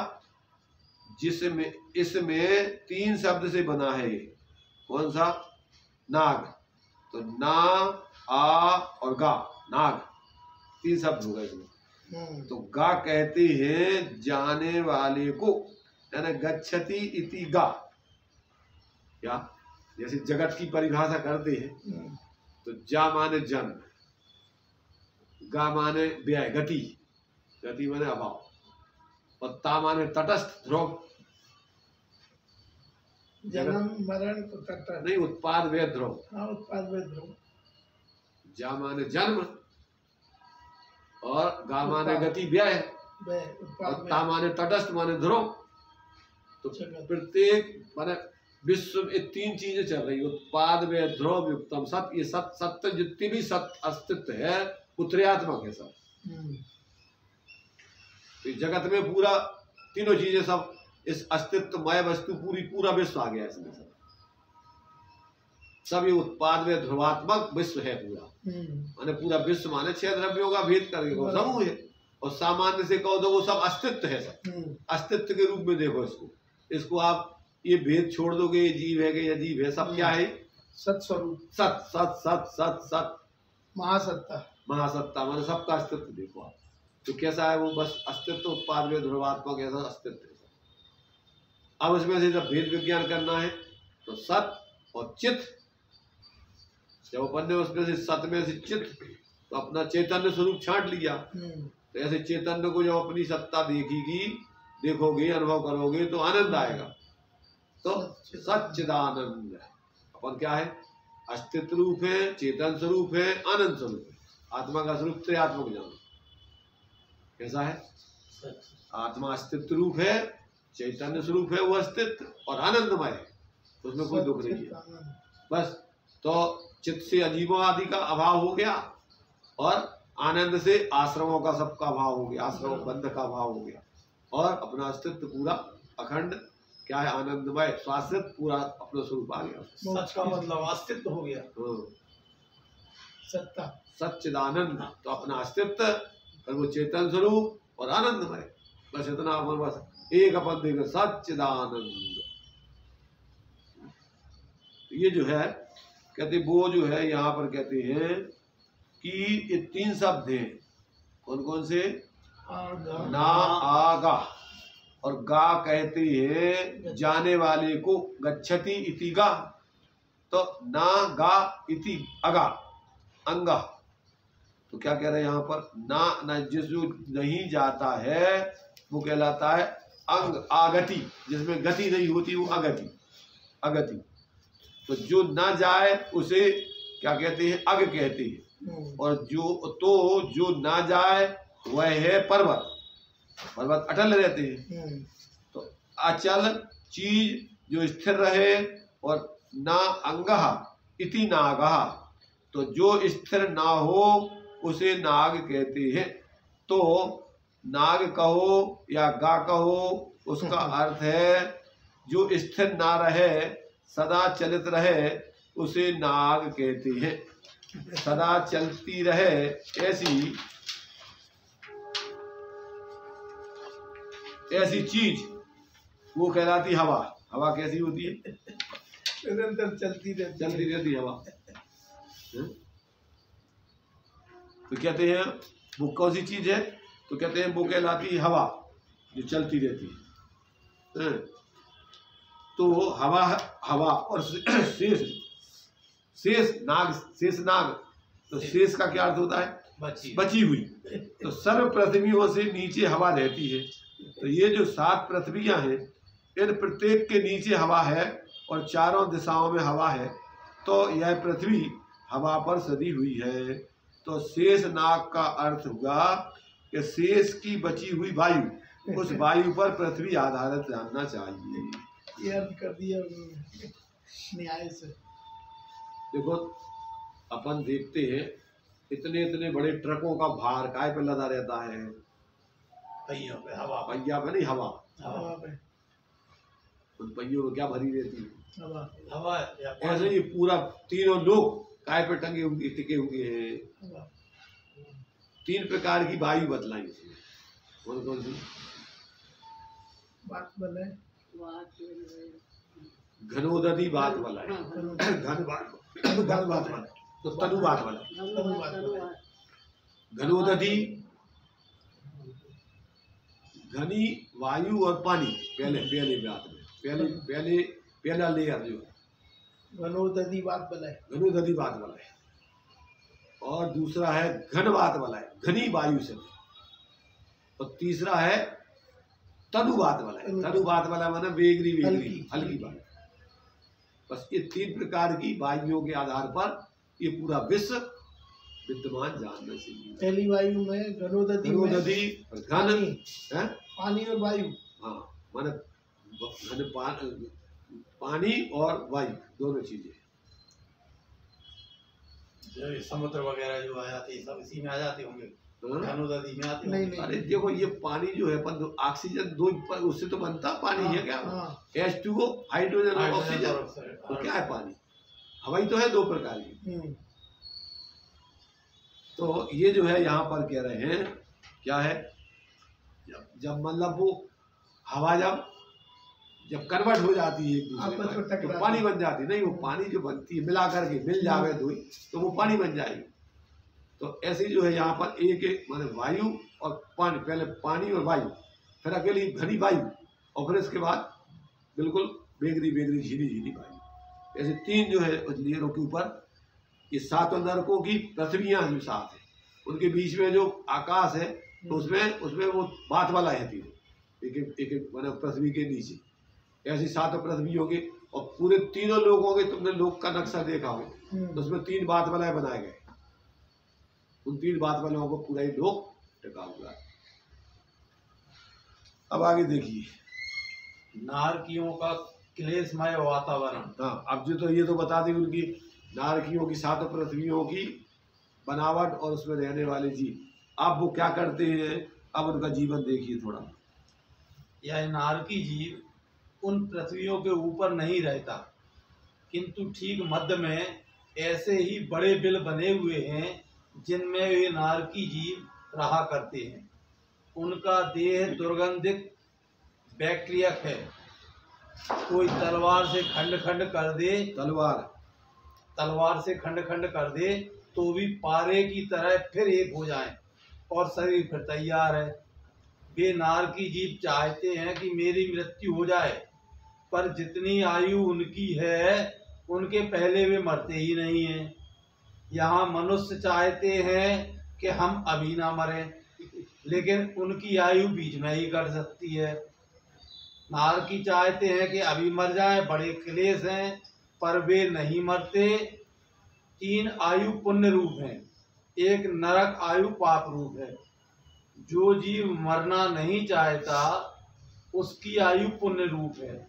जिसमें इसमें 3 शब्द से बना है। ये कौन सा? नाग। तो ना, आ और गा, नाग 3 शब्द होगा इसमें। तो गा कहते हैं जाने वाले को, यानी गच्छति इति गा। क्या जैसे जगत की परिभाषा करते हैं तो जा माने जन्म, गा माने व्यय गति, गति माने अभाव, और ता माने तटस्थ ध्रुव, जन्म मरण तो तटस्थ नहीं उत्पाद व्यय ध्रुव। हाँ, उत्पाद व्यय ध्रुव। जा माने जन्म और गा माने गति व्यय और ता माने तटस्थ माने ध्रुव। तो प्रत्येक माने विश्व में 3 चीजें चल रही, उत्पाद व्यय ध्रुव युक्तम सत्य। ये सत्य जितनी भी सत्य अस्तित्व है उत्रयात्मक है सब। तो जगत में पूरा तीनों चीजें सब इस अस्तित्वमय वस्तु पूरा विश्व आ गया इसमें सब ये उत्पाद में ध्रुवात्मक विश्व है पूरा। माने पूरा विश्व माने 6 द्रव्यों का भेद करके समूह है, और सामान्य से कहो तो वो सब अस्तित्व है। सब अस्तित्व के रूप में देखो इसको आप ये भेद छोड़ दोगे, ये जीव है कि ये जीव है, सब क्या है? सत्स्वरूप, सत सत सत सत सत महासत्ता। महासत्ता माने सबका अस्तित्व देखो आप। तो कैसा है वो? बस अस्तित्व, उत्पाद में ध्रुवात्मक ऐसा अस्तित्व है। अब इसमें से जब भेद विज्ञान करना है तो सत और चित, जब अपन ने उसमें से सत में से चित तो अपना चैतन्य स्वरूप छांट लिया। तो ऐसे चैतन्य को जब अपनी सत्ता देखोगे अनुभव करोगे तो आनंद आएगा। तो सच्चिदानंद अपन क्या है? अस्तित्व रूप है, चेतन स्वरूप है, आनंद स्वरूप है। आत्मा का स्वरूप त्रयात्मक जानो कैसा है? आत्मा अस्तित्व रूप है, चैतन्य स्वरूप है वो अस्तित्व और आनंदमय है, उसमें कोई दुख नहीं है। बस तो चित्त से अजीबों आदि का अभाव हो गया और आनंद से आश्रमों का सबका अभाव हो गया, आश्रम बंध का अभाव हो गया और अपना अस्तित्व पूरा अखंड क्या है आनंदमय शाश्वत पूरा अपना स्वरूप आ गया। सच का मतलब अस्तित्व हो गया। सत्ता सच्चिदानंद तो अपना अस्तित्व और वो चेतन स्वरूप और आनंदमय, बस इतना अपन बस एक अपन देख सच्चिदानंद। ये जो है कहते वो जो है यहाँ पर कहते हैं कि ये 3 शब्द हैं, कौन कौन से? ना आगा और गा कहते हैं जाने वाले को, गच्छति इति गा, तो ना गा इति अगा अंगा। तो क्या कह रहे हैं यहाँ पर? ना जिस जो नहीं जाता है वो कहलाता है अंग, आगति, जिसमें गति नहीं होती वो अगति, अगति। तो जो ना जाए उसे क्या कहते हैं? अग कहते हैं। और जो ना जाए वह है पर्वत, पर्वत अटल रहते हैं। तो अचल चीज जो स्थिर रहे और ना अंगहा इति नागहा, तो जो स्थिर ना हो उसे नाग कहते हैं। तो नाग कहो या गा कहो उसका अर्थ है जो स्थिर ना रहे सदा चलित रहे उसे नाग कहते हैं। सदा चलती रहे ऐसी चीज वो कहलाती हवा। हवा कैसी होती है? निरंतर चलती रहती हवा। तो कहते हैं वो कौन सी चीज है? तो कहते हैं वो कहलाती हवा जो चलती रहती है। तो हवा और शेष नाग, तो शेष का क्या अर्थ होता है? बची हुई। तो सर्व पृथ्वियों से नीचे हवा रहती है। तो ये जो 7 पृथ्वियां हैं इन प्रत्येक के नीचे हवा है और चारों दिशाओं में हवा है। तो यह पृथ्वी हवा पर सदी हुई है। तो शेष नाग का अर्थ हुआ कि शेष की बची हुई वायु, उस वायु पर पृथ्वी आधारित जानना चाहिए। ये अर्थ कर दिया उन्होंने न्याय से। देखो अपन देखते हैं इतने इतने बड़े ट्रकों का भार काय पे लदा रहता है? पहियों पे हवा, पहिया पे नहीं, हवा पे उन पहियों में क्या भरी रहती है? हवा। ऐसे ही पूरा तीनों लोग काय पे टंगे हुए टिके हुए हैं। 3 प्रकार की वायु बतलाई इसमें, कौन कौन सी? बात बोले घनोदधि बात वाला है, घन बात वाला, तो तनु बात वाला। घनोदधि घनी वायु और पानी पहले बात में पहला लेयर जो घनोदधि बात वाला है और दूसरा है घन बात वाला है, घनी वायु से। और तीसरा है तनु बात वाला है। तनु बात वाला माना बेगरी हल्की बात। बस ये 3 प्रकार की वायुओं के आधार पर ये पूरा विश्व विद्यमान जानना चाहिए। पहली वायु में घनोदधि और घन है पानी और वायु। हाँ माने घन पानी और वायु दोनों चीजें। जो समुद्र वगैरह जो आ जाती है सब इसी में आ जाते होंगे, घनोदधि में आते नहीं। अरे देखो ये पानी जो है ऑक्सीजन 2 उससे तो बनता पानी है क्या? H2O हाइड्रोजन और ऑक्सीजन। तो क्या है पानी? हवा ही तो है 2 प्रकार की। तो ये जो है यहाँ पर कह रहे हैं क्या है, जब मतलब वो हवा जब कन्वर्ट हो जाती है एक दूसरे में तो पानी बन जाती है। नहीं, वो पानी जो बनती है मिला करके मिल जावे तो वो पानी बन जाएगी। तो ऐसे जो है यहाँ पर एक माने वायु और पानी, पहले पानी और वायु, फिर अकेली घनी वायु और फिर इसके बाद बिल्कुल बेगरी झीली वायु। ऐसे 3 जो है लेयरों के ऊपर ये 7 नरकों की पृथ्वियाँ जो 7 है, उनके बीच में जो आकाश है तो उसमें वो बात वाला है 3 एक माने पृथ्वी के नीचे ऐसी 7 पृथ्वियों के। और पूरे तीनों लोगों के तुमने लोक का नक्शा देखा हो तो उसमें 3 बात वाला बनाए गए। उन 3 बात वालों को पूरा ही लोक टिका हुआ है। अब आगे देखिए नारकियों का क्लेशमय वातावरण। हाँ, अब जो ये तो बता दें उनकी नारकियों की 7 पृथ्वियों की बनावट और उसमें रहने वाले जीव। अब वो क्या करते हैं, अब उनका जीवन देखिए थोड़ा। यह नारकी जीव उन पृथ्वियों के ऊपर नहीं रहता, किंतु ठीक मध्य में ऐसे ही बड़े बिल बने हुए हैं जिनमें वे नारकी जीव रहा करते हैं। उनका देह दुर्गंधित बैक्टीरियक है। कोई तलवार से खंड खंड कर दे, तलवार से खंड खंड कर दे तो भी पारे की तरह फिर एक हो जाए और शरीर फिर तैयार है। वे नारकी जीव चाहते हैं कि मेरी मृत्यु हो जाए, पर जितनी आयु उनकी है उनके पहले वे मरते ही नहीं हैं। यहाँ मनुष्य चाहते हैं कि हम अभी ना मरें, लेकिन उनकी आयु बीच में ही कट सकती है। नारकी चाहते हैं कि अभी मर जाएं, बड़े क्लेश हैं, पर वे नहीं मरते। 3 आयु पुण्य रूप हैं, एक नरक आयु पाप रूप है। जो जीव मरना नहीं चाहता उसकी आयु पुण्य रूप है,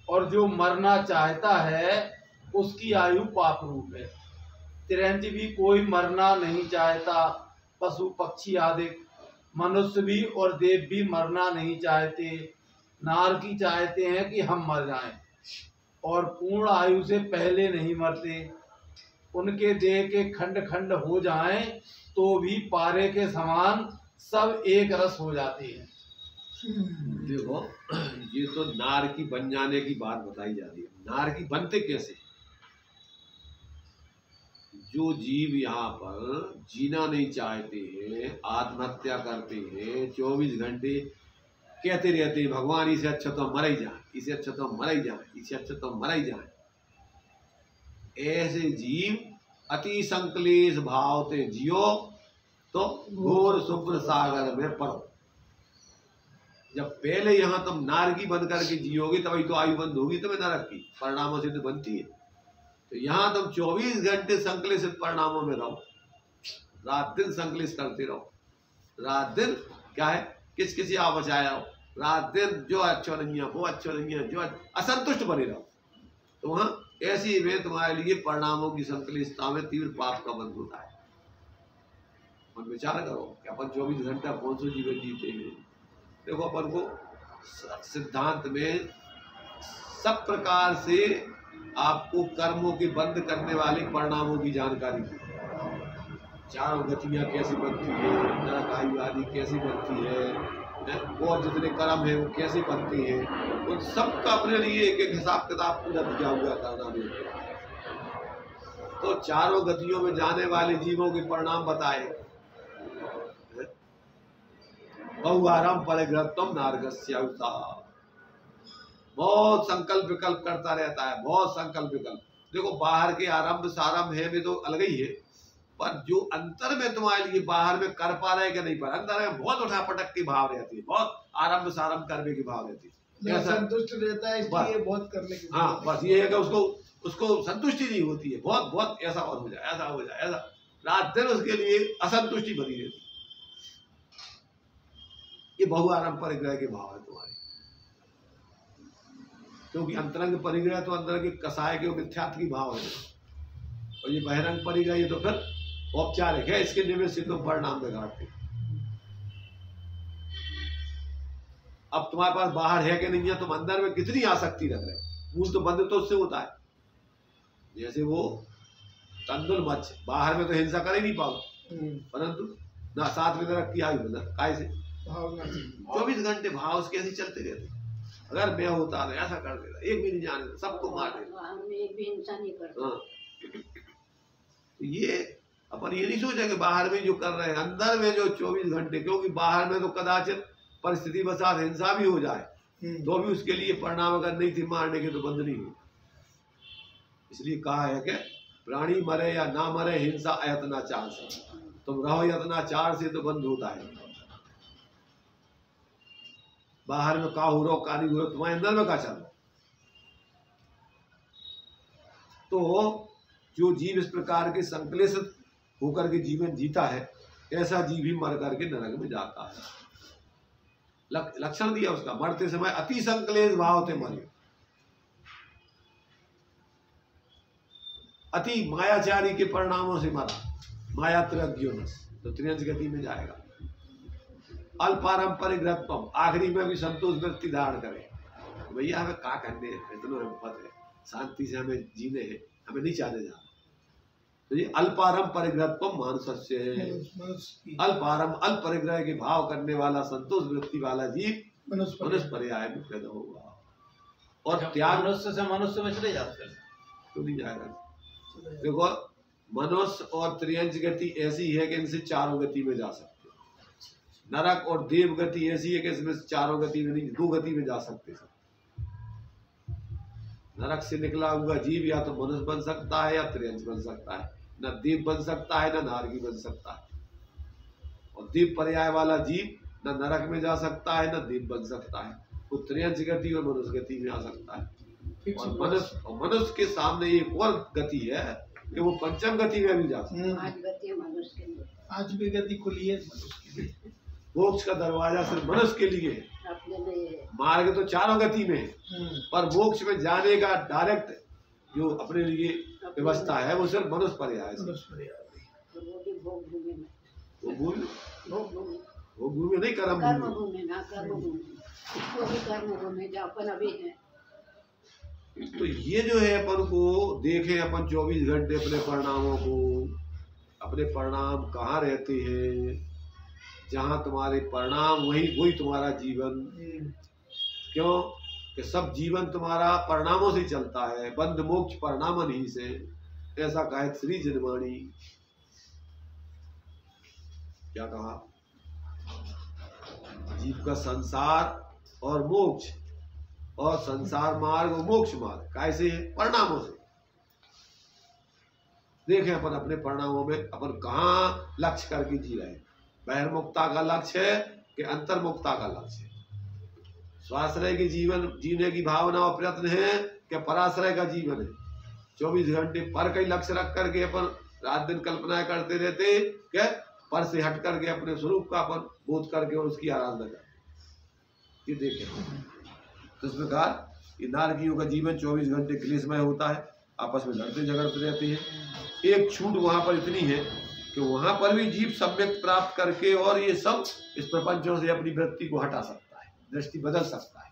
और जो मरना चाहता है उसकी आयु पाप रूप है। चिरंजीवी कोई मरना नहीं चाहता, पशु पक्षी आदि मनुष्य भी और देव भी मरना नहीं चाहते। नारकी चाहते हैं कि हम मर जाएं, और पूर्ण आयु से पहले नहीं मरते। उनके देह के खंड खंड हो जाएं तो भी पारे के समान सब एक रस हो जाते हैं। देखो, ये तो नारकी बन जाने की बात बताई जा रही है। नारकी बनते कैसे? जो जीव यहाँ पर जीना नहीं चाहते हैं, आत्महत्या करते हैं, 24 घंटे कहते रहते हैं भगवान इसे अच्छा तो मर ही जाए, इसे अच्छा तो मर ही जाए, इसे अच्छा तो मर ही जाए। ऐसे जीव अति संक्लेश भाव से जियो तो घोर शुभ्र सागर में पड़ो। जब पहले यहाँ तुम नारकी बन करके जियोगे तभी तो आयु बंद होगी, तुम्हें नरक की परिणामों से तो बनती है। तो यहाँ तुम 24 घंटे संक्लेशित परिणामों में रहो, रात दिन संक्लेश करते रहो। रात दिन क्या है, किसी आप बचाया हो, रात दिन जो अच्छा नहीं है वो अच्छा नहीं है, जो असंतुष्ट बने रहो। तो वहाँ ऐसी में तुम्हारे लिए परिणामों की संक्लिष्टता में तीव्र पाप का बंध होता है। मन विचार करो कि अपन 24 घंटा कौन सा जीवन जीते हैं। देखो, अपन को सिद्धांत में सब प्रकार से आपको कर्मों के बंद करने वाले परिणामों की जानकारी दी। 4 गतियाँ कैसी बनती है, नरक आयु आदि कैसी बनती है, और जितने कर्म है वो कैसे बनते हैं, उन सब का अपने लिए एक एक हिसाब किताब पूरा दिया हुआ करना भी। तो 4 गतियों में जाने वाले जीवों के परिणाम बताए। बहुआरम परिग्रहत्वम नारगस्याउता। बहुत संकल्प विकल्प करता रहता है, बहुत संकल्प विकल्प। देखो, बाहर के आरंभ सारंभ है में तो अलग ही है, पर जो अंतर में तुम्हारे लिए बाहर में कर पा रहे कि नहीं पा रहे, अंदर में बहुत उठापटक की भाव रहती है, बहुत आरंभ सारंभ करने की भाव रहती है, संतुष्ट रहता है, इसलिए बहुत करने की। हाँ, बस ये है कि उसको संतुष्टि नहीं होती है, बहुत बहुत ऐसा हो जाए, ऐसा हो जाए, ऐसा रात दिन उसके लिए असंतुष्टि बनी रहती है। ये बहुआरंभ परिग्रह के भाव है तुम्हारे, क्योंकि अंतरंग परिग्रह तो अंदर के कसाय के मिथ्यात्व की भाव है, और ये बहिरंग परिग्रह ये तो फिर औपचारिक है, इसके निमित्त से तुम परिणाम बिगाड़ते। अब तुम्हारे पास बाहर है कि नहीं है, तुम अंदर में कितनी आसक्ति रख रहे, मूल तो बंद तो उससे होता है। जैसे वो तंदुल मच्छ, बाहर में तो हिंसा कर ही नहीं पाओ, परंतु ना साथ में रख की आयु बंधन काय से 24 घंटे भाव उसके ऐसे चलते रहते। अगर मैं होता तो ऐसा कर देता, एक भी नहीं जाने, सबको मार देता, एक भी हिंसा नहीं करता। ये अपन ये नहीं सोचा कि बाहर में जो कर रहे हैं, अंदर में जो 24 घंटे, क्योंकि बाहर में तो कदाचित परिस्थिति बसात हिंसा भी हो जाए, तो भी उसके लिए परिणाम अगर नहीं थी मारने के तो बंद नहीं हो। इसलिए कहा है कि प्राणी मरे या ना मरे, हिंसा अयत्नाचार से, तुम रहो यत्नाचार से तो बंद होता है। बाहर में का हो रहा का नहीं हो रहा, तुम्हारे अंदर में का चल रहा। तो जो जीव इस प्रकार के संक्लेशित होकर के जीवन जीता है, ऐसा जीव ही मर करके नरक में जाता है। लक्षण दिया उसका, मरते समय अति संक्लेश भाव थे मरे, अति मायाचारी के परिणामों से मरा, माया त्रयोदश, तो त्रियंश गति में जाएगा। अल्पारंपरिक रत्वम, आखिरी में भी संतोष वृत्ति धारण करे, भैया हमें क्या करने हैं, इतना हमें पता है, शांति से हमें जीने हैं, हमें नहीं चाहते जाना। तो ये अल्पारंपरिक रत्वम मानुष्य, अल्प परिग्रह के भाव करने वाला संतोष वृत्ति वाला जीव मनुष्य पर्याय में पैदा होगा। और त्याग मनुष्य से मनुष्य में चले जाते हैं तो नहीं जाएगा। देखो मनुष्य और त्रियंश गति ऐसी है कि इनसे चारों गति में जा सकते, नरक और देव गति ऐसी है कि इसमें चारों गति में नहीं, दो गति में जा सकते सब। नरक से निकला हुआ जीव या तो मनुष्य बन सकता है या त्रियंश बन सकता है, न देव बन सकता है न नारकी बन सकता है। और देव पर्याय वाला जीव न नरक में जा सकता है न देव बन सकता है, वो त्रियंश गति और मनुष्य गति में आ सकता है। और मनुष्य के सामने एक और गति है कि वो पंचम गति में भी जा सकता है। आज भी गति खुली है मनुष्य के लिए। मोक्ष का दरवाजा सिर्फ मनुष्य के लिए, मार्ग तो चारों गति में है, पर मोक्ष में जाने का डायरेक्ट जो अपने लिए व्यवस्था है वो सिर्फ मनुष्य पर्याय है। वो भूमि नहीं, कर्म भूमि। तो ये जो है अपन को देखें, अपन 24 घंटे अपने परिणामों को, अपने परिणाम कहाँ रहते हैं, जहाँ तुम्हारे परिणाम वही तुम्हारा जीवन। क्यों कि सब जीवन तुम्हारा परिणामों से चलता है, बंध मोक्ष परिणामन ही से, ऐसा कहे श्री जनवाणी। क्या कहा, जीव का संसार और मोक्ष, और संसार मार्ग और मोक्ष मार्ग कैसे है, परिणामों से। देखें अपन अपने परिणामों में अपन कहाँ लक्ष्य करके जी रहे हैं। बहिर्मुक्ता का लक्ष्य है कि अंतर्मुक्ता का लक्ष्य है। स्वाश्रय के जीवन जीने की भावना और प्रयत्न है कि पराश्रय का जीवन है। 24 घंटे पर कई लक्ष्य रख करके अपन रात दिन कल्पनाएं करते रहते कि पर से हट करके अपने स्वरूप का अपन बोध करके और उसकी आराधना करते। ये देखें तो इस प्रकार ये नारकियों का जीवन 24 घंटे क्लेशमय होता है, आपस में लड़ते झगड़ते रहते हैं। एक छूट वहां पर इतनी है कि वहां पर भी जीव सम्यक प्राप्त करके और ये सब इस प्रपंचों से अपनी वृत्ति को हटा सकता है, दृष्टि बदल सकता है।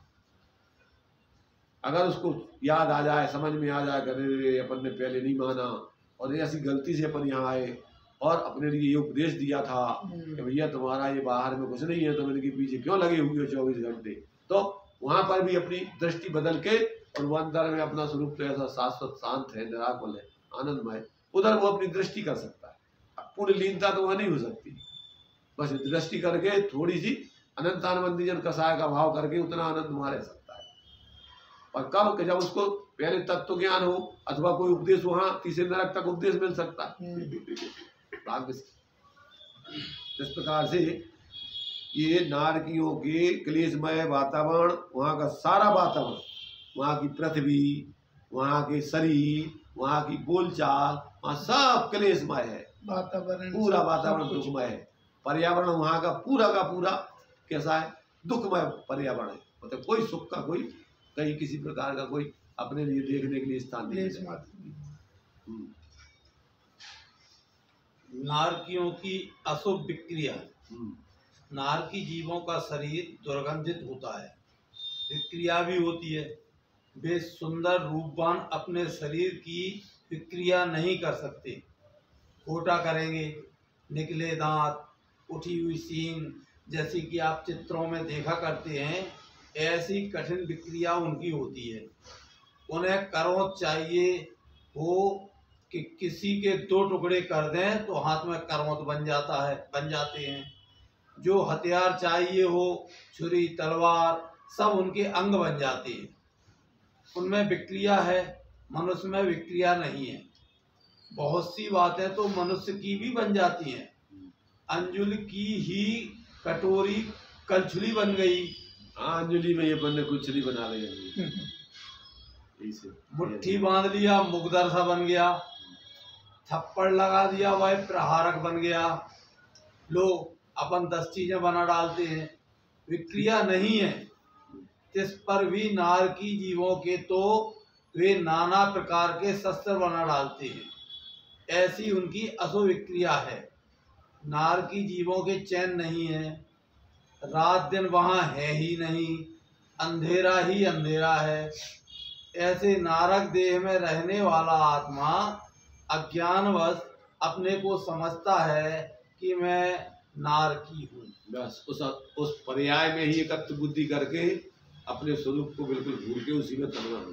अगर उसको याद आ जाए, समझ में आ जाए, अरे अपन ने पहले नहीं माना और ऐसी गलती से अपन यहाँ आए और अपने लिए ये उपदेश दिया था कि भैया तुम्हारा ये बाहर में कुछ नहीं है, तुम इनके पीछे क्यों लगे हुए हो 24 घंटे, तो वहां पर भी अपनी दृष्टि बदल के और वो अंदर में अपना स्वरूप तो ऐसा शाश्वत शांत है, निराकुल है, आनंदमय, उधर वो अपनी दृष्टि कर सकता है। पूर्ण लीनता तो वह नहीं हो सकती, बस दृष्टि करके थोड़ी सी अनंतानंदी जन कसाय का भाव करके उतना आनंद वहां रह सकता है। और कब कि जब उसको पहले तत्व ज्ञान हो अथवा कोई उपदेश, वहां तीसरे नरक तक उपदेश मिल सकता है। इस प्रकार से ये नारकियों के क्लेशमय वातावरण, वहाँ का सारा वातावरण, वहाँ की पृथ्वी, वहाँ के शरीर, वहाँ की बोलचाल, वहाँ सब क्लेशमय है, वातावरण पूरा वातावरण दुखमय है। पर्यावरण वहाँ का पूरा कैसा है, दुखमय पर्यावरण है, मतलब कोई सुख का, कोई कहीं किसी प्रकार का कोई अपने लिए देखने के लिए स्थान नहीं है। नारकियों की अशुभ विक्रिया। नारकी जीवों का शरीर दुर्गंधित होता है, विक्रिया भी होती है। वे सुंदर रूपवान अपने शरीर की विक्रिया नहीं कर सकते, खोटा करेंगे, निकले दांत, उठी हुई सींग, जैसी कि आप चित्रों में देखा करते हैं, ऐसी कठिन विक्रिया उनकी होती है। उन्हें करों चाहिए हो कि किसी के 2 टुकड़े कर दें तो हाथ में करवत बन जाते हैं। जो हथियार चाहिए हो, छुरी, तलवार, सब उनके अंग बन जाते हैं। उनमें विक्रिया है, मनुष्य में विक्रिया नहीं है। बहुत सी बातें तो मनुष्य की भी बन जाती हैं। अंजुल की ही कटोरी कलछुली बन गई। अंजुली में ये बंदे कुचली बना रहे मुट्ठी बांध लिया, मुगदर सा बन गया। थप्पड़ लगा दिया, वह प्रहारक बन गया। लोग अपन 10 चीजें बना डालते हैं, विक्रिया नहीं है, तिस पर भी नार की जीवों के तो वे नाना प्रकार के शस्त्र बना डालते हैं, ऐसी उनकी असुविक्रिया है। नार की जीवों के चैन नहीं है, रात दिन वहाँ है ही नहीं, अंधेरा ही अंधेरा है। ऐसे नारक देह में रहने वाला आत्मा अज्ञानवश अपने को समझता है कि मैं नार की हूँ। बस उस पर्याय में ही एकत्व बुद्धि करके अपने स्वरूप को बिल्कुल भूल के उसी में तन्मय हो।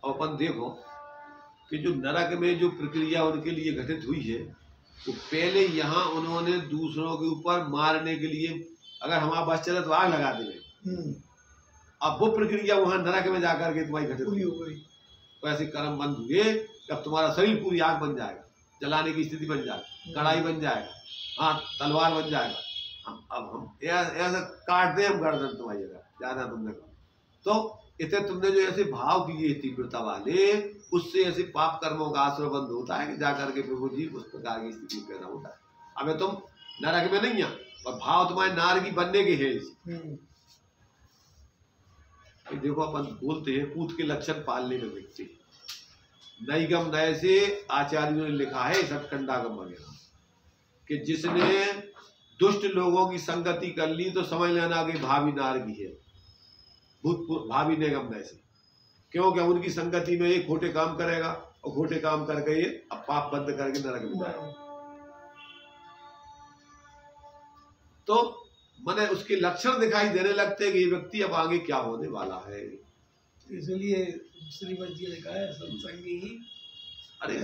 और अपन देखो कि जो नरक में जो प्रक्रिया उनके लिए घटित हुई है, तो पहले यहाँ उन्होंने दूसरों के ऊपर मारने के लिए, अगर हमारा बस चले तो आग लगा देंगे। अब वो प्रक्रिया वहां नरक में जाकर के तुम्हारी घटित हो गई। तो ऐसे कर्म बंद हुए, जब तुम्हारा शरीर पूरी आग बन जाएगा, जलाने की स्थिति बन जाएगी, कढ़ाई बन जाएगा, हाँ तलवार बन जाएगा। अब हम ऐसा काट दे हम गर्दन तुम्हारी जगह, ज्यादा तुमने कहा तो इतने तुमने जो ऐसे भाव किए तीव्रता वाले, उससे ऐसे पाप कर्मों का आश्रय बंद होता है कि जाकर के प्रभु जी उस प्रकार की स्थिति पैदा होता है। अब तुम नरक में नहीं है और भाव तुम्हारे नार की बनने के है। देखो अपन बोलते हैं पूत के लक्षण पालने में व्यक्ति नैगम नय से आचार्यों ने लिखा है सटकंडागम वगैरह कि जिसने दुष्ट लोगों की संगति कर ली तो समझ लेना कि भावी नार की है, भूत भावी नैगम नय से। क्योंकि उनकी संगति में ये खोटे काम करेगा और खोटे काम करके ये अब पाप बंद करके नरक में जाएगा। तो मैंने उसके लक्षण दिखाई देने लगते कि ये व्यक्ति अब आगे क्या होने वाला है। इसलिए श्रीमद जी ने कहा है सत्संगी ही। अरे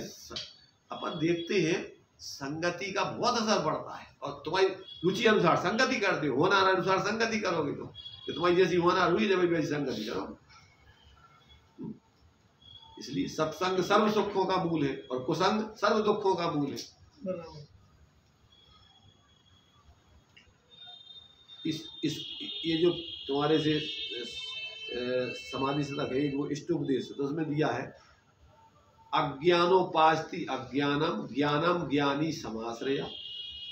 अपन देखते हैं संगति का बहुत असर पड़ता है, और तुम्हारी रुचि अनुसार संगति करते हो, होनार अनुसार संगति करोगे तो तुम्हारी जैसी होनार हुई जब वैसी संगति करो। इसलिए सत्संग सर्व सुखों का मूल है और कुसंग सर्व दुखों का मूल है। ये जो तुम्हारे से समाधि से तक है वो इष्टोपदेश तो उसमें दिया है अज्ञानोपास्ति अज्ञानम ज्ञानम ज्ञानी समाश्रया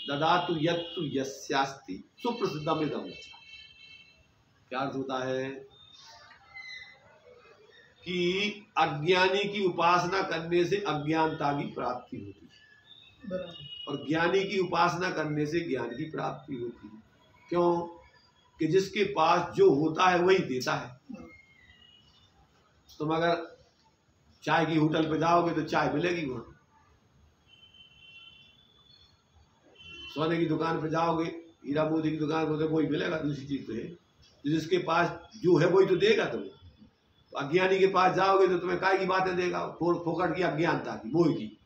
ददातु यत्तु यस्यास्ति सुप्रसिद्धम इदम। क्या अर्थ होता है कि अज्ञानी की उपासना करने से अज्ञानता की प्राप्ति होती है और ज्ञानी की उपासना करने से ज्ञान की प्राप्ति होती है। क्यों कि जिसके पास जो होता है वही देता है। तुम अगर चाय की होटल पे जाओगे तो चाय मिलेगी वहां, सोने की दुकान पे जाओगे हीरा मोती की दुकान पे तो वही मिलेगा, दूसरी चीज तो है। जिसके पास जो है वही तो देगा तुम्हें। तो अज्ञानी के पास जाओगे तो तुम्हें काय की बातें देगा, फोकट की अज्ञानता की मोह की,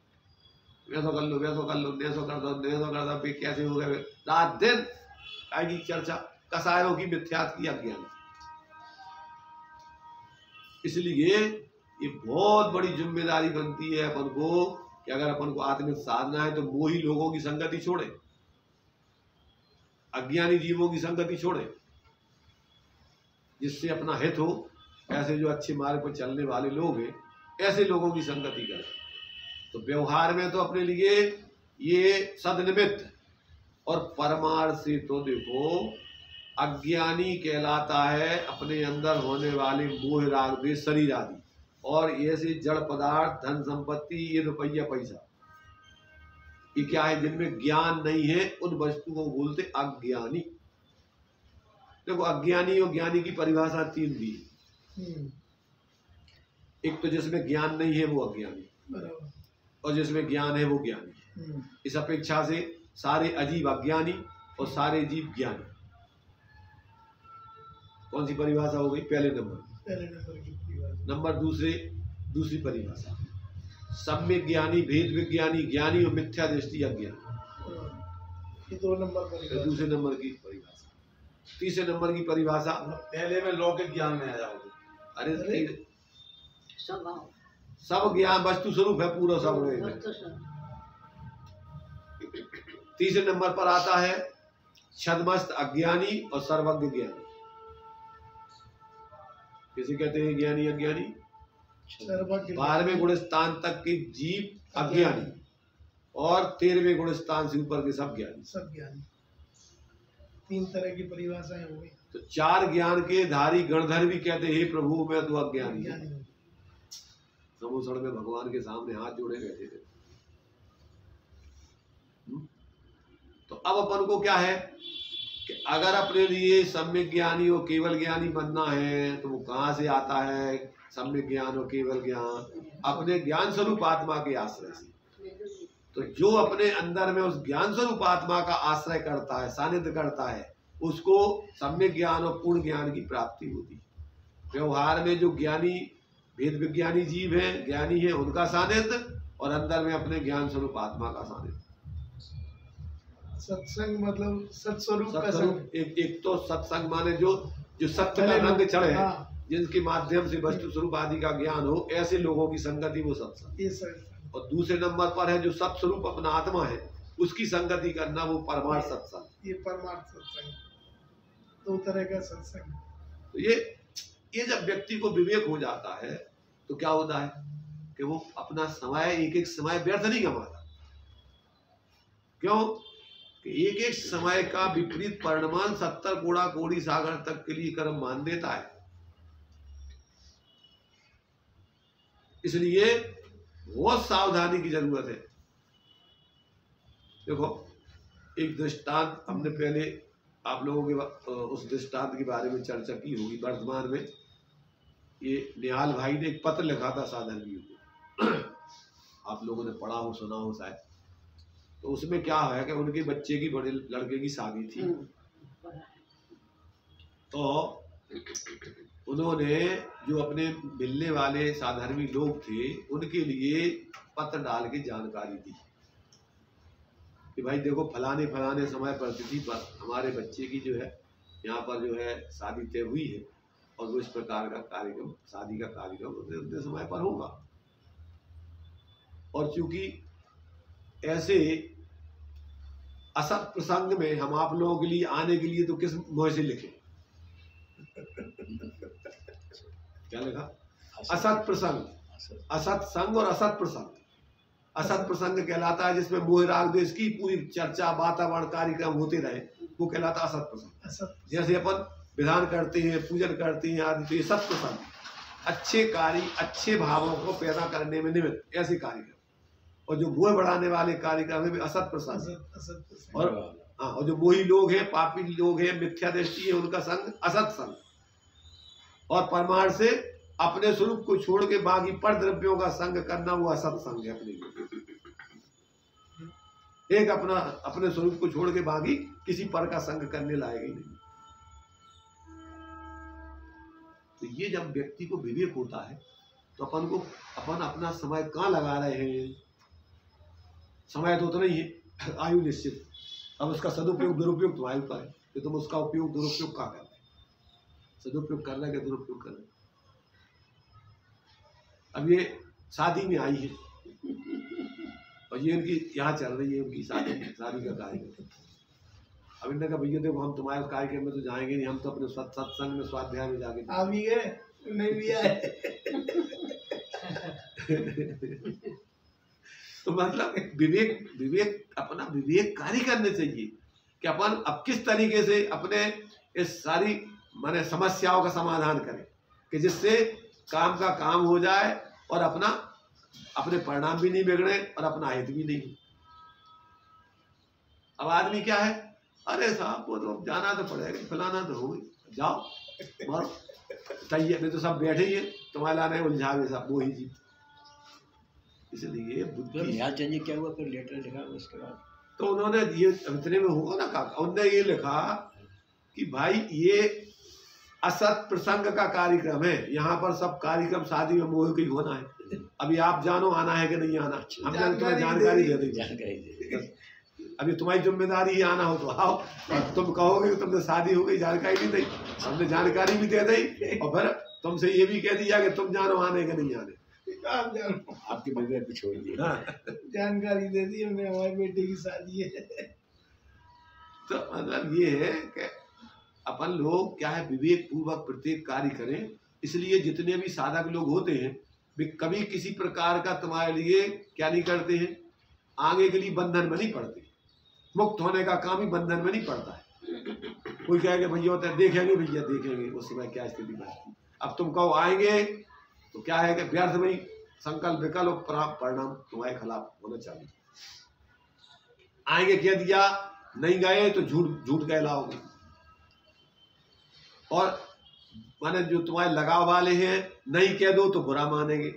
वैसो कर लो वैसो कर लो नैसो कर दो नैसो कर दो, कैसे हो गए रात दिन काय की चर्चा, कसायों की मिथ्यात की अज्ञान। इसलिए ये बहुत बड़ी जिम्मेदारी बनती है अपन को कि अगर अपन को आत्मिक साधना है तो मोही लोगों की संगति छोड़े, अज्ञानी जीवों की संगति छोड़े, जिससे अपना हित हो। ऐसे जो अच्छे मार्ग पर चलने वाले लोग हैं ऐसे लोगों की संगति करें। तो व्यवहार में तो अपने लिए ये सदनिमित्त, और परमार्थ से तो देखो अज्ञानी कहलाता है अपने अंदर होने वाले मोह राग द्वेष शरीर आदि और ऐसे जड़ पदार्थ धन संपत्ति ये रुपया पैसा, ये क्या है जिनमें ज्ञान नहीं है, उन वस्तुओं को बोलते अज्ञानी। देखो अज्ञानी और ज्ञानी की परिभाषा तीन दी। एक तो जिसमें ज्ञान नहीं है वो अज्ञानी और जिसमें ज्ञान है वो ज्ञानी। इस अपेक्षा से सारे अजीब अज्ञानी और सारे जीव ज्ञानी। कौन सी परिभाषा हो गई? पहले नंबर की नंबर दूसरी परिभाषा सब में ज्ञानी भेद विज्ञानी ज्ञानी और मिथ्या दृष्टि अज्ञानी। ये 2 नंबर परिभाषा। दूसरे नंबर की परिभाषा। तीसरे नंबर की परिभाषा पहले में लौकिक ज्ञान में आ जाओगे। अरे स्वभाव सब ज्ञान वस्तु स्वरूप है पूरा सब में। वस्तु स्वभाव। तीसरे नंबर पर आता है छद्मस्त अज्ञानी और सर्वज्ञ ज्ञानी। किसे कहते हैं ज्ञानी अज्ञानी? 12वें गुण स्थान तक के जीव अज्ञानी और 13वें गुण स्थान से ऊपर के सब ज्ञानी। सब ज्ञानी 3 तरह की परिभाषाएं हो गई। तो 4 ज्ञान के धारी गणधर भी कहते हे प्रभु मैं तो अज्ञानी हूं। ज्ञानी समुसड़ में भगवान के सामने हाथ जोड़े बैठे थे। तो अब अपन को क्या है कि अगर अपने लिए सम्यक ज्ञानी और केवल ज्ञानी बनना है तो वो कहाँ से आता है? सम्यक ज्ञान और केवल ज्ञान अपने ज्ञान स्वरूप आत्मा के आश्रय से। तो जो अपने अंदर में उस ज्ञान स्वरूप आत्मा का आश्रय करता है, सानिध्य करता है, उसको सम्यक ज्ञान और पूर्ण ज्ञान की प्राप्ति होती है। व्यवहार में जो ज्ञानी वेद विज्ञानी जीव है, ज्ञानी है, उनका सानिध्य, और अंदर में अपने ज्ञान स्वरूप आत्मा का सानिध्य। सत्संग मतलब सत्स्वरूप का सत्संग संग। एक तो सत्संग माने जो सत्य का रंग चढ़े, हाँ। जिनके माध्यम से वस्तु स्वरूप आदि का ज्ञान हो, ऐसे लोगों की संगति वो सत्संग। ये सत्संग। और दूसरे नंबर पर है जो सत स्वरूप अपना आत्मा है, उसकी संगति करना, वो परमार्थ सत्संग। ये परमार्थ सत्संग, 2 तरह का सत्संग। तो ये जब व्यक्ति को विवेक हो जाता है तो क्या होता है कि वो अपना समय एक समय व्यर्थ नहीं गंवाता। क्यों? कि एक समय का विपरीत परिणाम 70 कोड़ा कोड़ी सागर तक के लिए कर्म मान देता है। इसलिए बहुत सावधानी की जरूरत है। देखो एक दृष्टांत हमने पहले आप लोगों के उस दृष्टांत के बारे में चर्चा की होगी। वर्तमान में ये निहाल भाई ने एक पत्र लिखा था साधर्मियों को, आप लोगों ने पढ़ा हो, सुना हो शायद। तो उसमें क्या है कि उनके बच्चे की, बड़े लड़के की शादी थी। तो उन्होंने जो अपने मिलने वाले साधर्मी लोग थे उनके लिए पत्र डाल के जानकारी दी कि भाई देखो फलाने फलाने समय पर तिथि पर हमारे बच्चे की जो है यहाँ पर जो है शादी तय हुई है और वो इस प्रकार का कार्यक्रम, शादी का कार्यक्रम उतने समय पर होगा। और चूंकि ऐसे असत प्रसंग में हम आप लोगों के लिए आने के लिए तो किस मुँह से लिखे? क्या लिखा? असत प्रसंग, असत संग और असत प्रसंग। असत प्रसंग कहलाता है जिसमें मोह राग द्वेष की पूरी चर्चा, वातावरण, कार्यक्रम होते रहे, वो कहलाता असत प्रसंग। जैसे अपन विधान करते हैं, पूजन करते हैं आदि, तो ये सत प्रसंग अच्छे कार्य, अच्छे भावों को पैदा करने में निमित्त ऐसे कार्यक्रम। और जो मोह बढ़ाने वाले कार्यक्रम है असत प्रसंग। और हाँ, और जो मोही लोग हैं, पापी लोग हैं, मिथ्या दृष्टि है, उनका संग असत संग। और परमार्थ से अपने स्वरूप को छोड़ के बाकी पर द्रव्यों का संग करना, वो असत संग है। अपने एक अपने स्वरूप को छोड़ के बाकी किसी पर का संग करने लायक ही नहीं। तो ये जब व्यक्ति को विवेक होता है तो अपन अपना समय कहाँ लगा रहे हैं? समय तो उतना ही है, आयु निश्चित। अब उसका सदुपयोग दुरुपयोग तुम्हारे ऊपर है कि तुम उसका उपयोग दुरुपयोग कहाँ कर रहे हैं। सदुपयोग करना है कि दुरुपयोग करना है। अब ये शादी में आई है और ये उनकी यहाँ चल रही है, उनकी शादी का कार्यक्रम। अब इन्होंने कहा भैया देखो हम तुम्हारे कार्यक्रम में तो जाएंगे नहीं, हम तो अपने सत्संग में स्वाध्याय में जाके आ भी गए, नहीं भी आए। तो मतलब विवेक अपना विवेक कार्य करने चाहिए कि अपन अब किस तरीके से अपने इस सारी माने समस्याओं का समाधान करें कि जिससे काम का काम हो जाए और अपने परिणाम भी नहीं बिगड़े और अपना हित भी नहीं। अब आदमी क्या है, अरे साहब वो तो जाना तो पड़ेगा, फलाना तो हो, जाओ मरो, सही है, तो सब बैठे ही है, तुम्हारे लाने उलझावे सब वो ही जी। इसलिए बुद्धि यहाँ चाहिए क्या हुआ फिर लेटर लिखा उसके बाद? तो उन्होंने ये इतने में होगा ना कहा, उन्होंने ये लिखा कि भाई ये असत प्रसंग का कार्यक्रम है, यहाँ पर सब कार्यक्रम शादी में मोह की होना है। अभी आप जानो आना है कि नहीं आना, हमने तुम्हें जानकारी दे दी। अभी तुम्हारी जिम्मेदारी ही आना हो तो आओ, और तुम कहोगे कि तुमने शादी हो गई, जानकारी नहीं दी, हमने जानकारी भी दे दी और फिर तुमसे ये भी कह दिया कि तुम जानो आने के नहीं आने। आप जानो, आपके विवेक पे छोड़ दिए। जानकारी दे दी हमने, हमारे बेटे की शादी है। तो मतलब ये है कि अपन लोग क्या है विवेक पूर्वक प्रत्येक कार्य करें। इसलिए जितने भी साधक लोग होते हैं वे कभी किसी प्रकार का तुम्हारे लिए क्या नहीं करते हैं, आगे के लिए बंधन में नहीं पड़ते। मुक्त होने का काम ही बंधन में नहीं पड़ता है। कोई कहेगा भैया होता है देखेंगे, भैया देखेंगे, उस समय क्या स्थिति बनती। अब तुम कहो आएंगे तो क्या है कि व्यर्थ में संकल्प विकल्प परिणाम तुम्हारे खिलाफ होना चाहिए। आएंगे कह दिया, नहीं गए तो झूठ कहलाओगे। और माने जो तुम्हारे लगाव वाले हैं, नहीं कह दो तो बुरा मानेंगे,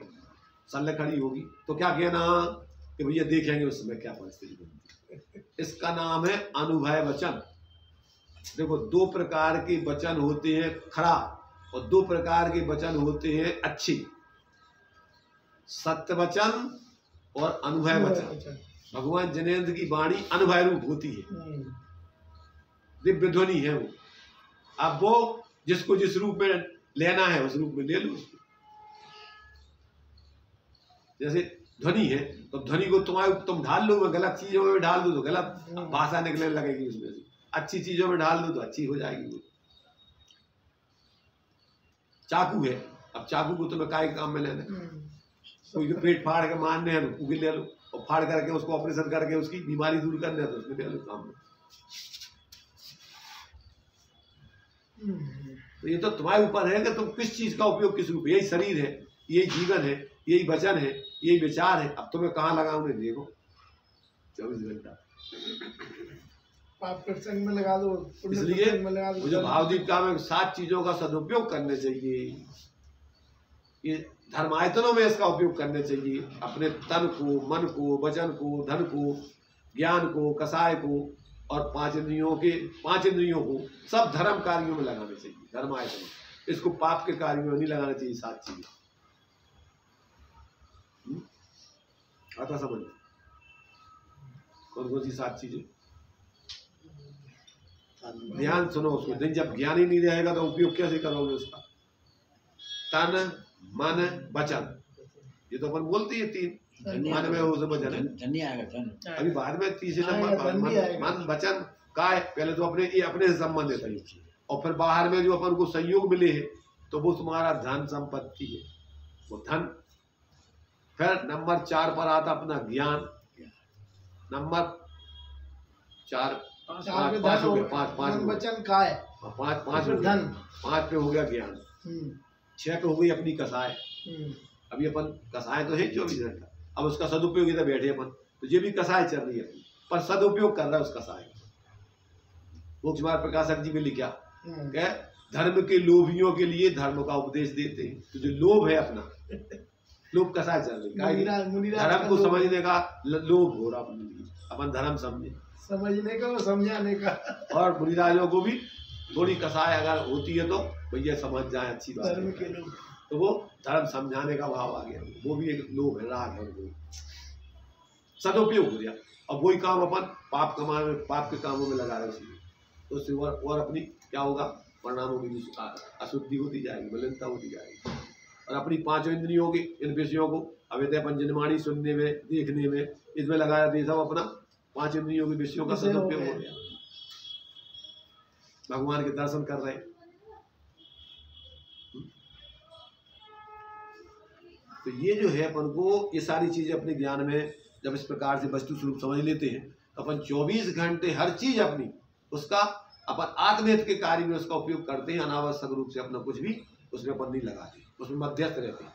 सल्ले खड़ी होगी। तो क्या कहना कि भैया देखेंगे उस समय क्या परिस्थिति बनती। इसका नाम है अनुभय वचन। देखो, दो प्रकार के वचन होते हैं खराब, और दो प्रकार के वचन होते हैं अच्छे। सत्य वचन और अनुभव वचन। भगवान जिनेंद्र की वाणी अनुभव रूप होती है, दिव्य ध्वनि है वो। अब वो जिसको जिस रूप में लेना है उस रूप में ले लो उसको। जैसे ध्वनि है तो ध्वनि को तुम ढाल लो, गलत चीजों में डाल दो तो गलत भाषा निकलने लगेगी उसमें से। अच्छी चीजों में डाल दो तो अच्छी हो जाएगी वो। चाकू है, अब चाकू को तुम्हें काय काम में लेना, कोई पेट फाड़ के मारने हैं तो उगे ले लो, और फाड़ करके उसको ऑपरेशन करके उसकी बीमारी दूर करने है तो उसमें ले लो काम में। तो ये तो तुम्हारे ऊपर है कि तुम किस चीज का उपयोग किस रूप। यही शरीर है, यही जीवन है, यही वचन है, यही विचार है। अब तुम्हें कहाँ लगाओ नहीं, देखो 24 घंटा पाप प्रसंग में लगा दो, इसलिए मुझे भावदीप का में 7 चीजों का सदुपयोग करने चाहिए। ये धर्मायतनों में इसका उपयोग करने चाहिए। अपने तन को, मन को, वचन को, धन को, ज्ञान को, कसाय को और 5 इंद्रियों को सब धर्म कार्यों में लगाने चाहिए। धर्मायतन इसको पाप के कार्यों में नहीं लगाना चाहिए। 7 चीजें आता समझ। कौन कौन सी 7 चीजें? ध्यान सुनो उसको। दिन जब ज्ञान ही नहीं रहेगा तो उपयोग कैसे करोगे उसका? तन, मन, वचन, ये तो अपन बोलते हैं 3। मन में हो वचन, अभी बाद में तीसरे नंबर मन, वचन, काय। पहले तो अपने से संबंधित है, और फिर बाहर में जो अपन को संयोग मिले है तो वो तुम्हारा धन संपत्ति है, वो धन। फिर नंबर 4 पर आता अपना ज्ञान। नंबर 4 5 हो गया, 5 वचन काय, 5 धन, 5 पे हो गया ज्ञान, 6 पे हो गई अपनी कसाय। अभी अपन कसाय तो है 24 घंटा, अब उसका सदुपयोग इधर बैठे अपन, तो ये भी कसाय चल रही है अपनी, पर सदुपयोग कर रहा है उस कसाय। मोक्ष मार्ग प्रकाशक जी में लिखा क्या, धर्म के लोभियों के लिए धर्म का उपदेश देते हैं। तो जो लोभ है अपना, लोभ कसाय चल रही है। धर्म को समझने का लोभ हो रहा अपन धर्म समझने का, समझाने का। और मुनिराजों को भी थोड़ी कसाय अगर होती है तो भैया समझ जाए, अच्छी बात है। तो वो धर्म समझाने का भाव आ गया, वो भी एक लोभ है, राग है, वो सदुपयोग हो गया। अब वही काम अपन पाप के कामों में लगा रहे हैं, तो उससे और अपनी क्या होगा, परिणामों की अशुद्धि होती जाएगी, मलिनता होती जाएगी। और अपनी 5 इंद्रियों के इन विषयों को अवैध अपन जनवाणी सुनने में, देखने में, इसमें लगाया तो सब अपना 5 इंद्रियों के विषयों का सदुपयोग हो गया। भगवान के दर्शन कर रहे हैं। तो ये जो है अपन को ये सारी चीजें अपने ज्ञान में जब इस प्रकार से वस्तु स्वरूप समझ लेते हैं तो अपन 24 घंटे हर चीज अपनी उसका अपन आत्महित के कार्य में उसका उपयोग करते हैं। अनावश्यक रूप से अपना कुछ भी उसमें अपन नहीं लगाते, उसमें मध्यस्थ रहते हैं।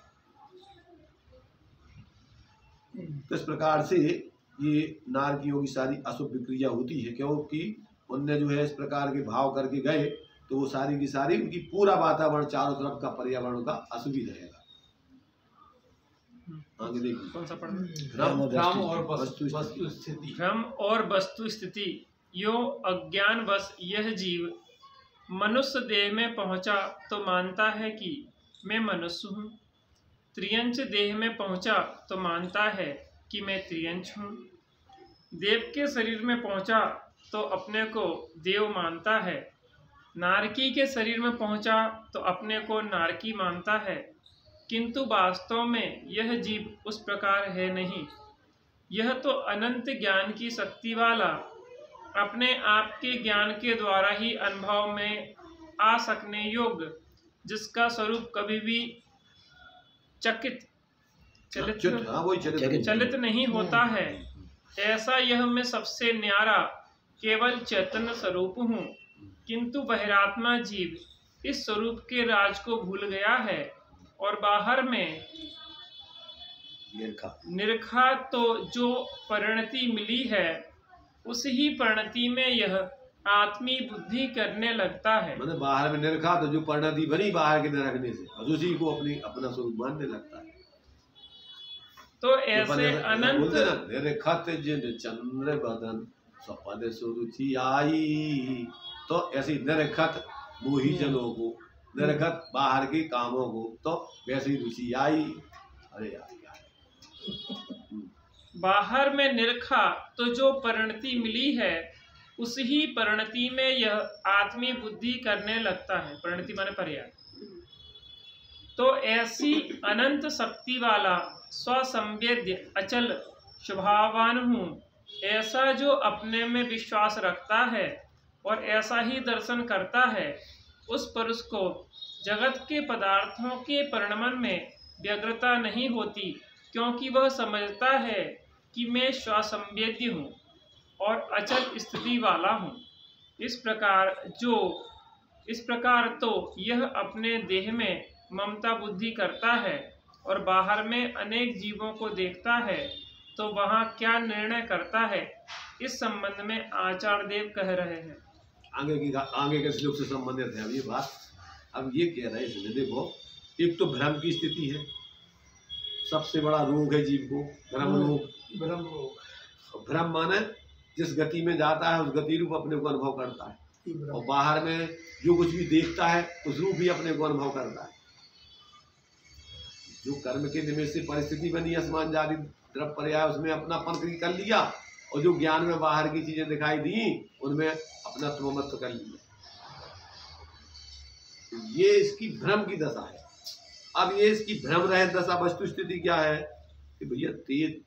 तो इस प्रकार से ये नारकियों की सारी अशुभ क्रिया होती है, क्योंकि उनने जो है इस प्रकार के भाव करके गए तो वो सारी की सारी उनकी पूरा वातावरण चारों तरफ का पर्यावरण का अशुभ ही रहेगा। आगे देखिए कौन सा पढ़ना? भ्रम और वस्तु स्थिति। भ्रम और वस्तु स्थिति। यो अज्ञान वश यह जीव मनुष्य देह में पहुंचा तो मानता है कि मैं मनुष्य हूँ, त्रियंच देह में पहुंचा तो मानता है कि मैं त्रियंच हूँ, देव के शरीर में पहुंचा तो अपने को देव मानता है, नारकी के शरीर में पहुंचा तो अपने को नारकी मानता है, किंतु वास्तव में यह जीव उस प्रकार है नहीं। यह तो अनंत ज्ञान की शक्ति वाला, अपने आप के ज्ञान के द्वारा ही अनुभव में आ सकने योग्य, जिसका स्वरूप कभी भी चलित नहीं होता है, ऐसा यह मैं सबसे न्यारा केवल चैतन्य स्वरूप हूँ। किंतु बहिरात्मा जीव इस स्वरूप के राज को भूल गया है और बाहर में निरखा तो जो परिणति मिली है उस ही परिणति में यह आत्मी बुद्धि करने लगता है। मैंने बाहर में निरखा तो जो परिणति बनी बाहर के निरखने से और उसी को अपना स्वरूप मानने लगता है। तो ऐसे अनंत बोलते ना, निरखत जिन चंद्र बदन स्वपद सुरुचि आई, तो ऐसी निरखत मोही जनों को, निरखत बाहर के कामों को, तो वैसी रुचि आई। अरे यार बाहर में निरखा तो जो परिणति मिली है उस ही परिणति में यह आत्मी बुद्धि करने लगता है। परिणति माने पर्याय। तो ऐसी अनंत शक्ति वाला स्वसंवेद्य अचल स्वभावान हूँ, ऐसा जो अपने में विश्वास रखता है और ऐसा ही दर्शन करता है, उस पुरुष को जगत के पदार्थों के परिणमन में व्यग्रता नहीं होती, क्योंकि वह समझता है कि मैं स्वसंवेद्य हूँ और अचल स्थिति वाला हूँ। इस प्रकार तो यह अपने देह में ममता बुद्धि करता है और बाहर में अनेक जीवों को देखता है, तो वहाँ क्या निर्णय करता है, इस संबंध में आचार्य देव कह रहे हैं। आगे के श्लोक से संबंधित है अब ये बात। अब ये कह रहे हैं, देखो, एक तो भ्रम की स्थिति है, सबसे बड़ा रोग है जीव को, भ्रम रोग। भ्रम माने जिस गति में जाता है उस गति रूप अपने को अनुभव करता है, और बाहर में जो कुछ भी देखता है उस रूप भी अपने को अनुभव करता है। जो कर्म के निमित्त से परिस्थिति बनी, आसमान जाति द्रव्य पर्याय, उसमें अपनापन कर लिया, और जो ज्ञान में बाहर की चीजें दिखाई दी उनमें अपना त्वमत्व कर लिया। ये इसकी भ्रम की दशा है। अब ये इसकी भ्रम रहित दशा, वस्तु स्थिति क्या है कि भैया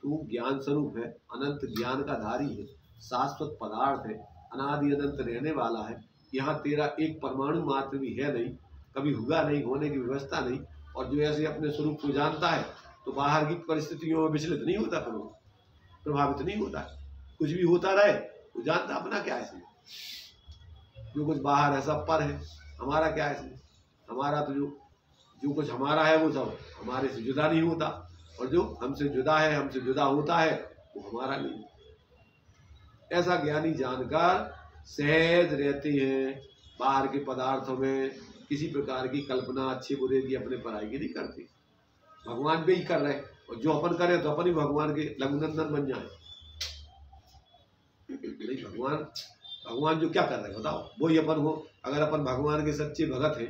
तू ज्ञान स्वरूप है, अनंत ज्ञान का धारी है, शाश्वत पदार्थ है, अनादि अनंत रहने वाला है। यहाँ तेरा एक परमाणु मात्र भी है नहीं, कभी हुआ नहीं, होने की व्यवस्था नहीं, और जो ऐसे अपने स्वरूप को जानता है तो बाहर की परिस्थितियों में विचलित नहीं होता, प्रभावित नहीं होता। कुछ भी होता रहे वो जानता अपना क्या है इसमें, जो कुछ बाहर है सब पर है, हमारा क्या है इसमें। हमारा तो जो कुछ हमारा है वो सब हमारे से जुदा नहीं होता, और जो हमसे जुदा है, हमसे जुदा होता है, वो हमारा नहीं। ऐसा ज्ञानी जानकर सहज रहते हैं, बाहर के पदार्थों में किसी प्रकार की कल्पना अच्छे बुरे की अपने पराई की नहीं करते। भगवान पे ही कर रहे, और जो अपन करे तो अपन ही भगवान के लघुनंदन बन जाए। नहीं, भगवान जो क्या कर रहे हैं बताओ, वही अपन हो। अगर अपन भगवान के सच्चे भगत हैं,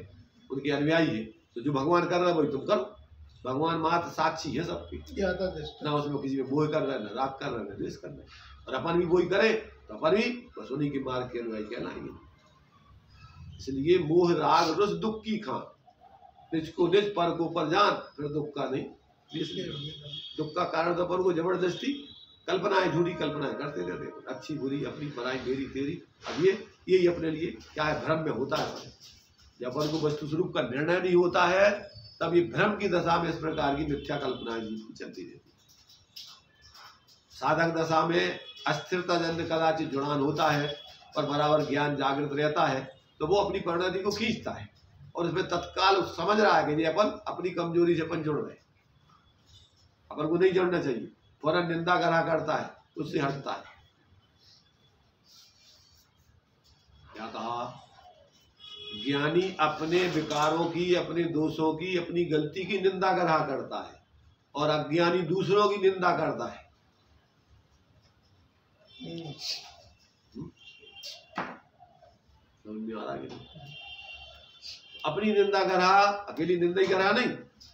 उनके अनुयायी है, तो जो भगवान कर रहा है वही तुम करो। भगवान मात्र साक्षी है सबके, ना उसमें किसी में मोह कर रहे हैं, ना राग कर रहे हैं, ना द्वेष कर रहे हैं। और अपन भी वही करें तो अपन भी बस उन्हीं के मार्ग के अनुयायी कहलाएंगे। इसलिए मोह राग रुस दुख की खान, निज को निज पर को पर जान, फिर दुख का नहीं। दुख का कारण तो अपन को जबरदस्ती कल्पनाएं, झूठी कल्पनाएं करते रहते, अच्छी बुरी, अपनी पराई, मेरी तेरी। अब ये अपने लिए क्या है, भ्रम में होता है। जब अपन को वस्तु स्वरूप का निर्णय नहीं होता है, तब ये भ्रम की दशा में इस प्रकार की मिथ्या कल्पनाएं जीव की चलती रहती। साधक दशा में अस्थिरता जन्य कदाचित जुड़ान होता है, और बराबर ज्ञान जागृत रहता है, तो वो अपनी परिणति को खींचता है, और उसमें तत्काल समझ रहा है कि ये अपन अपनी कमजोरी से अपन जुड़ रहे हैं, अपन को नहीं जुड़ना चाहिए। फौरन निंदा करा करता है, उससे हटता है। क्या कहा, ज्ञानी अपने विकारों की, अपने दोषों की, अपनी गलती की निंदा करा करता है, और अज्ञानी दूसरों की निंदा करता है। समझ में आ रहा है? अपनी निंदा करा, अकेली निंदा ही करा नहीं,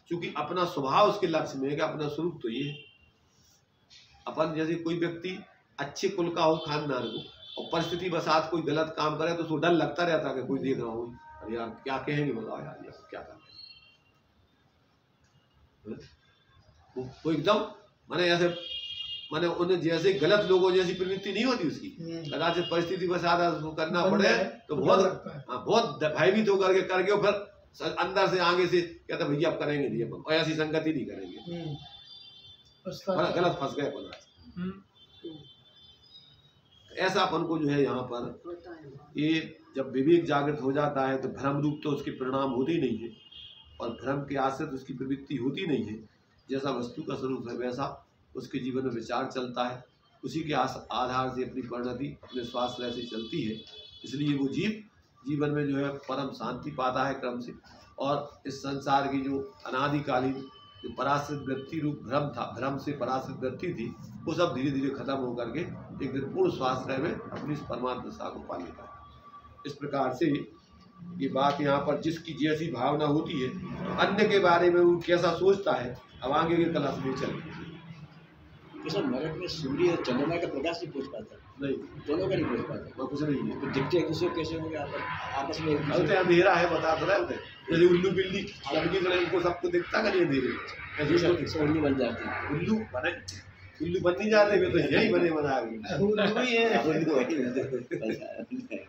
क्योंकि अपना स्वभाव उसके लक्ष्य में है कि अपना स्वरूप तो ये है। अपन जैसे कोई व्यक्ति अच्छे कुल का हो, खानदान को, और परिस्थिति बसात कोई गलत काम करे तो उसको डर लगता रहता है कि कोई देख रहा हो, अरे यार क्या कहेंगे, बताओ यार ये क्या कर रहे हैं। वो एकदम माने उन्हें जैसे गलत लोगों जैसी प्रवृत्ति नहीं होती उसकी, कदाचित परिस्थिति बसात उसको करना पड़े तो बहुत भयभीत होकर के करके, फिर अंदर से आगे से कहता भैया अब करेंगे नहीं, अपन ऐसी संगति नहीं करेंगे, गलत फंस गए। ऐसा अपन को जो है यहाँ पर होता है। ये जब विवेक जागृत हो जाता है तो भ्रम रूप तो उसके परिणाम होते ही नहीं है, और भ्रम के आश्रित उसकी प्रवृत्ति होती नहीं है। जैसा वस्तु का स्वरूप है वैसा उसके जीवन में विचार चलता है, उसी के आधार से अपनी परिणति अपने स्वास्थ्य से चलती है। इसलिए वो जीवन में जो है परम शांति पाता है क्रम से, और इस संसार की जो अनादिकालीन जो पराश्रित वृत्ति रूप भ्रम था, भ्रम से पराश्रित वृत्ति थी, वो सब धीरे धीरे खत्म होकर के एक दिन पूर्ण स्वास्थ्य में अपनी इस परमात्मा दशा को पा लेता है। इस प्रकार से ये बात यहाँ पर जिसकी जैसी भावना होती है, अन्य के बारे में वो कैसा सोचता है, अब आगे के क्लास में चलेंगे। सर नरक में सूर्य और चंद्रमा का प्रकाश नहीं पहुँच पाता, नहीं दोनों का नहीं पहुँच पाता, कुछ नहीं है। तो दिखते एक दूसरे को कैसे होंगे आपस में? अब तो अंधेरा है, बता तो रहे होते जैसे उल्लू बिल्ली सबकी तरह इनको सबको दिखता का नहीं अंधेरे में, उल्लू बन जाती है। उल्लू बन नहीं जाते, वे तो यही बने बना उल्लू ही है।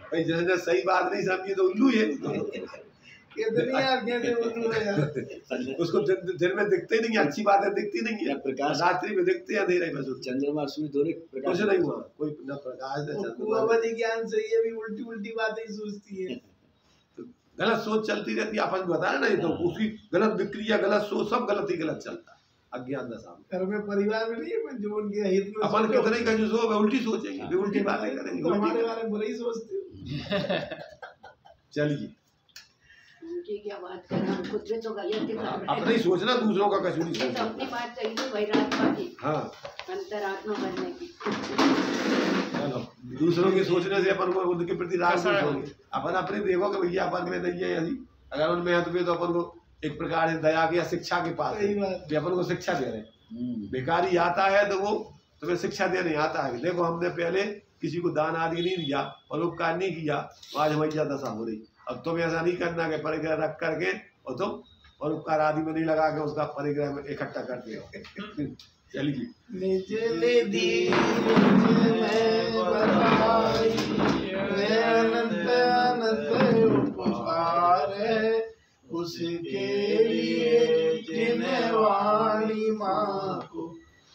भाई जैसे सही बात नहीं समझी तो उल्लू है। कितनी आंखें थे उल्लू है यार। उसको दिन में दिखते नहीं, अच्छी बातें दिखती नहीं है, प्रकाश रात्रि में दिखते हैं अंधेरे में। चंद्रमा सूर्य दोनों प्रकाश कुछ नहीं हुआ, कोई न प्रकाश न चंद्रमा। कुआवती ज्ञान से ये भी उल्टी उल्टी बातें ही सोचती है। गलत सोच चलती रहती है, अपन बता रहे ना, ये तो उसकी गलत विक्रिया गलत सोच सब गलत ही गलत चलता है अज्ञान दशा में। घर में परिवार में नहीं है जो उनके हित में अपन कितने का जो सो उल्टी सोचेंगे, वे उल्टी बातें करेंगे, तो हमारे उल्टी। बारे में बुरा ही सोचते हो। चलिए उनकी क्या बात करना, खुद में तो गलत दिखा रहे हैं। अपना ही सोचना, दूसरों का कसूर नहीं ये तो सोचना। अपनी बात चाहिए वैराग्य की, हाँ अंतरात्मा बनने की। चलो, दूसरों के सोचने से अपन को उनके प्रति राग ऐसा है। होंगे। अपन अपने देखो कि भैया अपन में नहीं है यदि अगर उनमें है तो अपन को एक प्रकार से दया की या शिक्षा के पास सही बात। भी अपन को शिक्षा दे रहे हैं। बेकारी आता है तो वो तुम्हें शिक्षा देने आता है, देखो हमने पहले किसी को दान आदि नहीं दिया और उपकार नहीं किया, आज हमारी दशा हो रही। अब तुम ऐसा नहीं करना कि परिग्रह रख करके और तुम और उपकार आदि में नहीं लगा के उसका परिग्रह में इकट्ठा करते हो। चलिए निचले धीरे मैं बताई, मैं अनंत अनंत उपकार है उसके लिए जिन्हें वाणी माँ को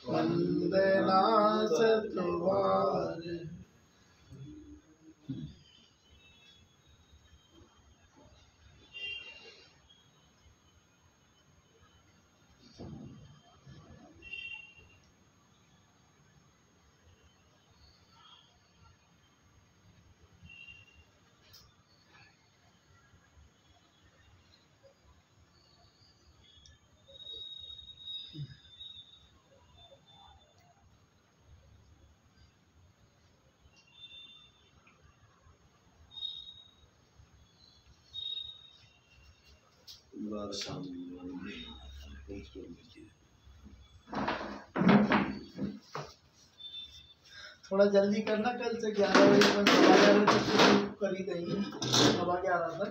वंदना सतवार। थोड़ा जल्दी करना, कल से 11 बजे तक 11:30 तक शुरू कर ही देंगे, 11:15 तक।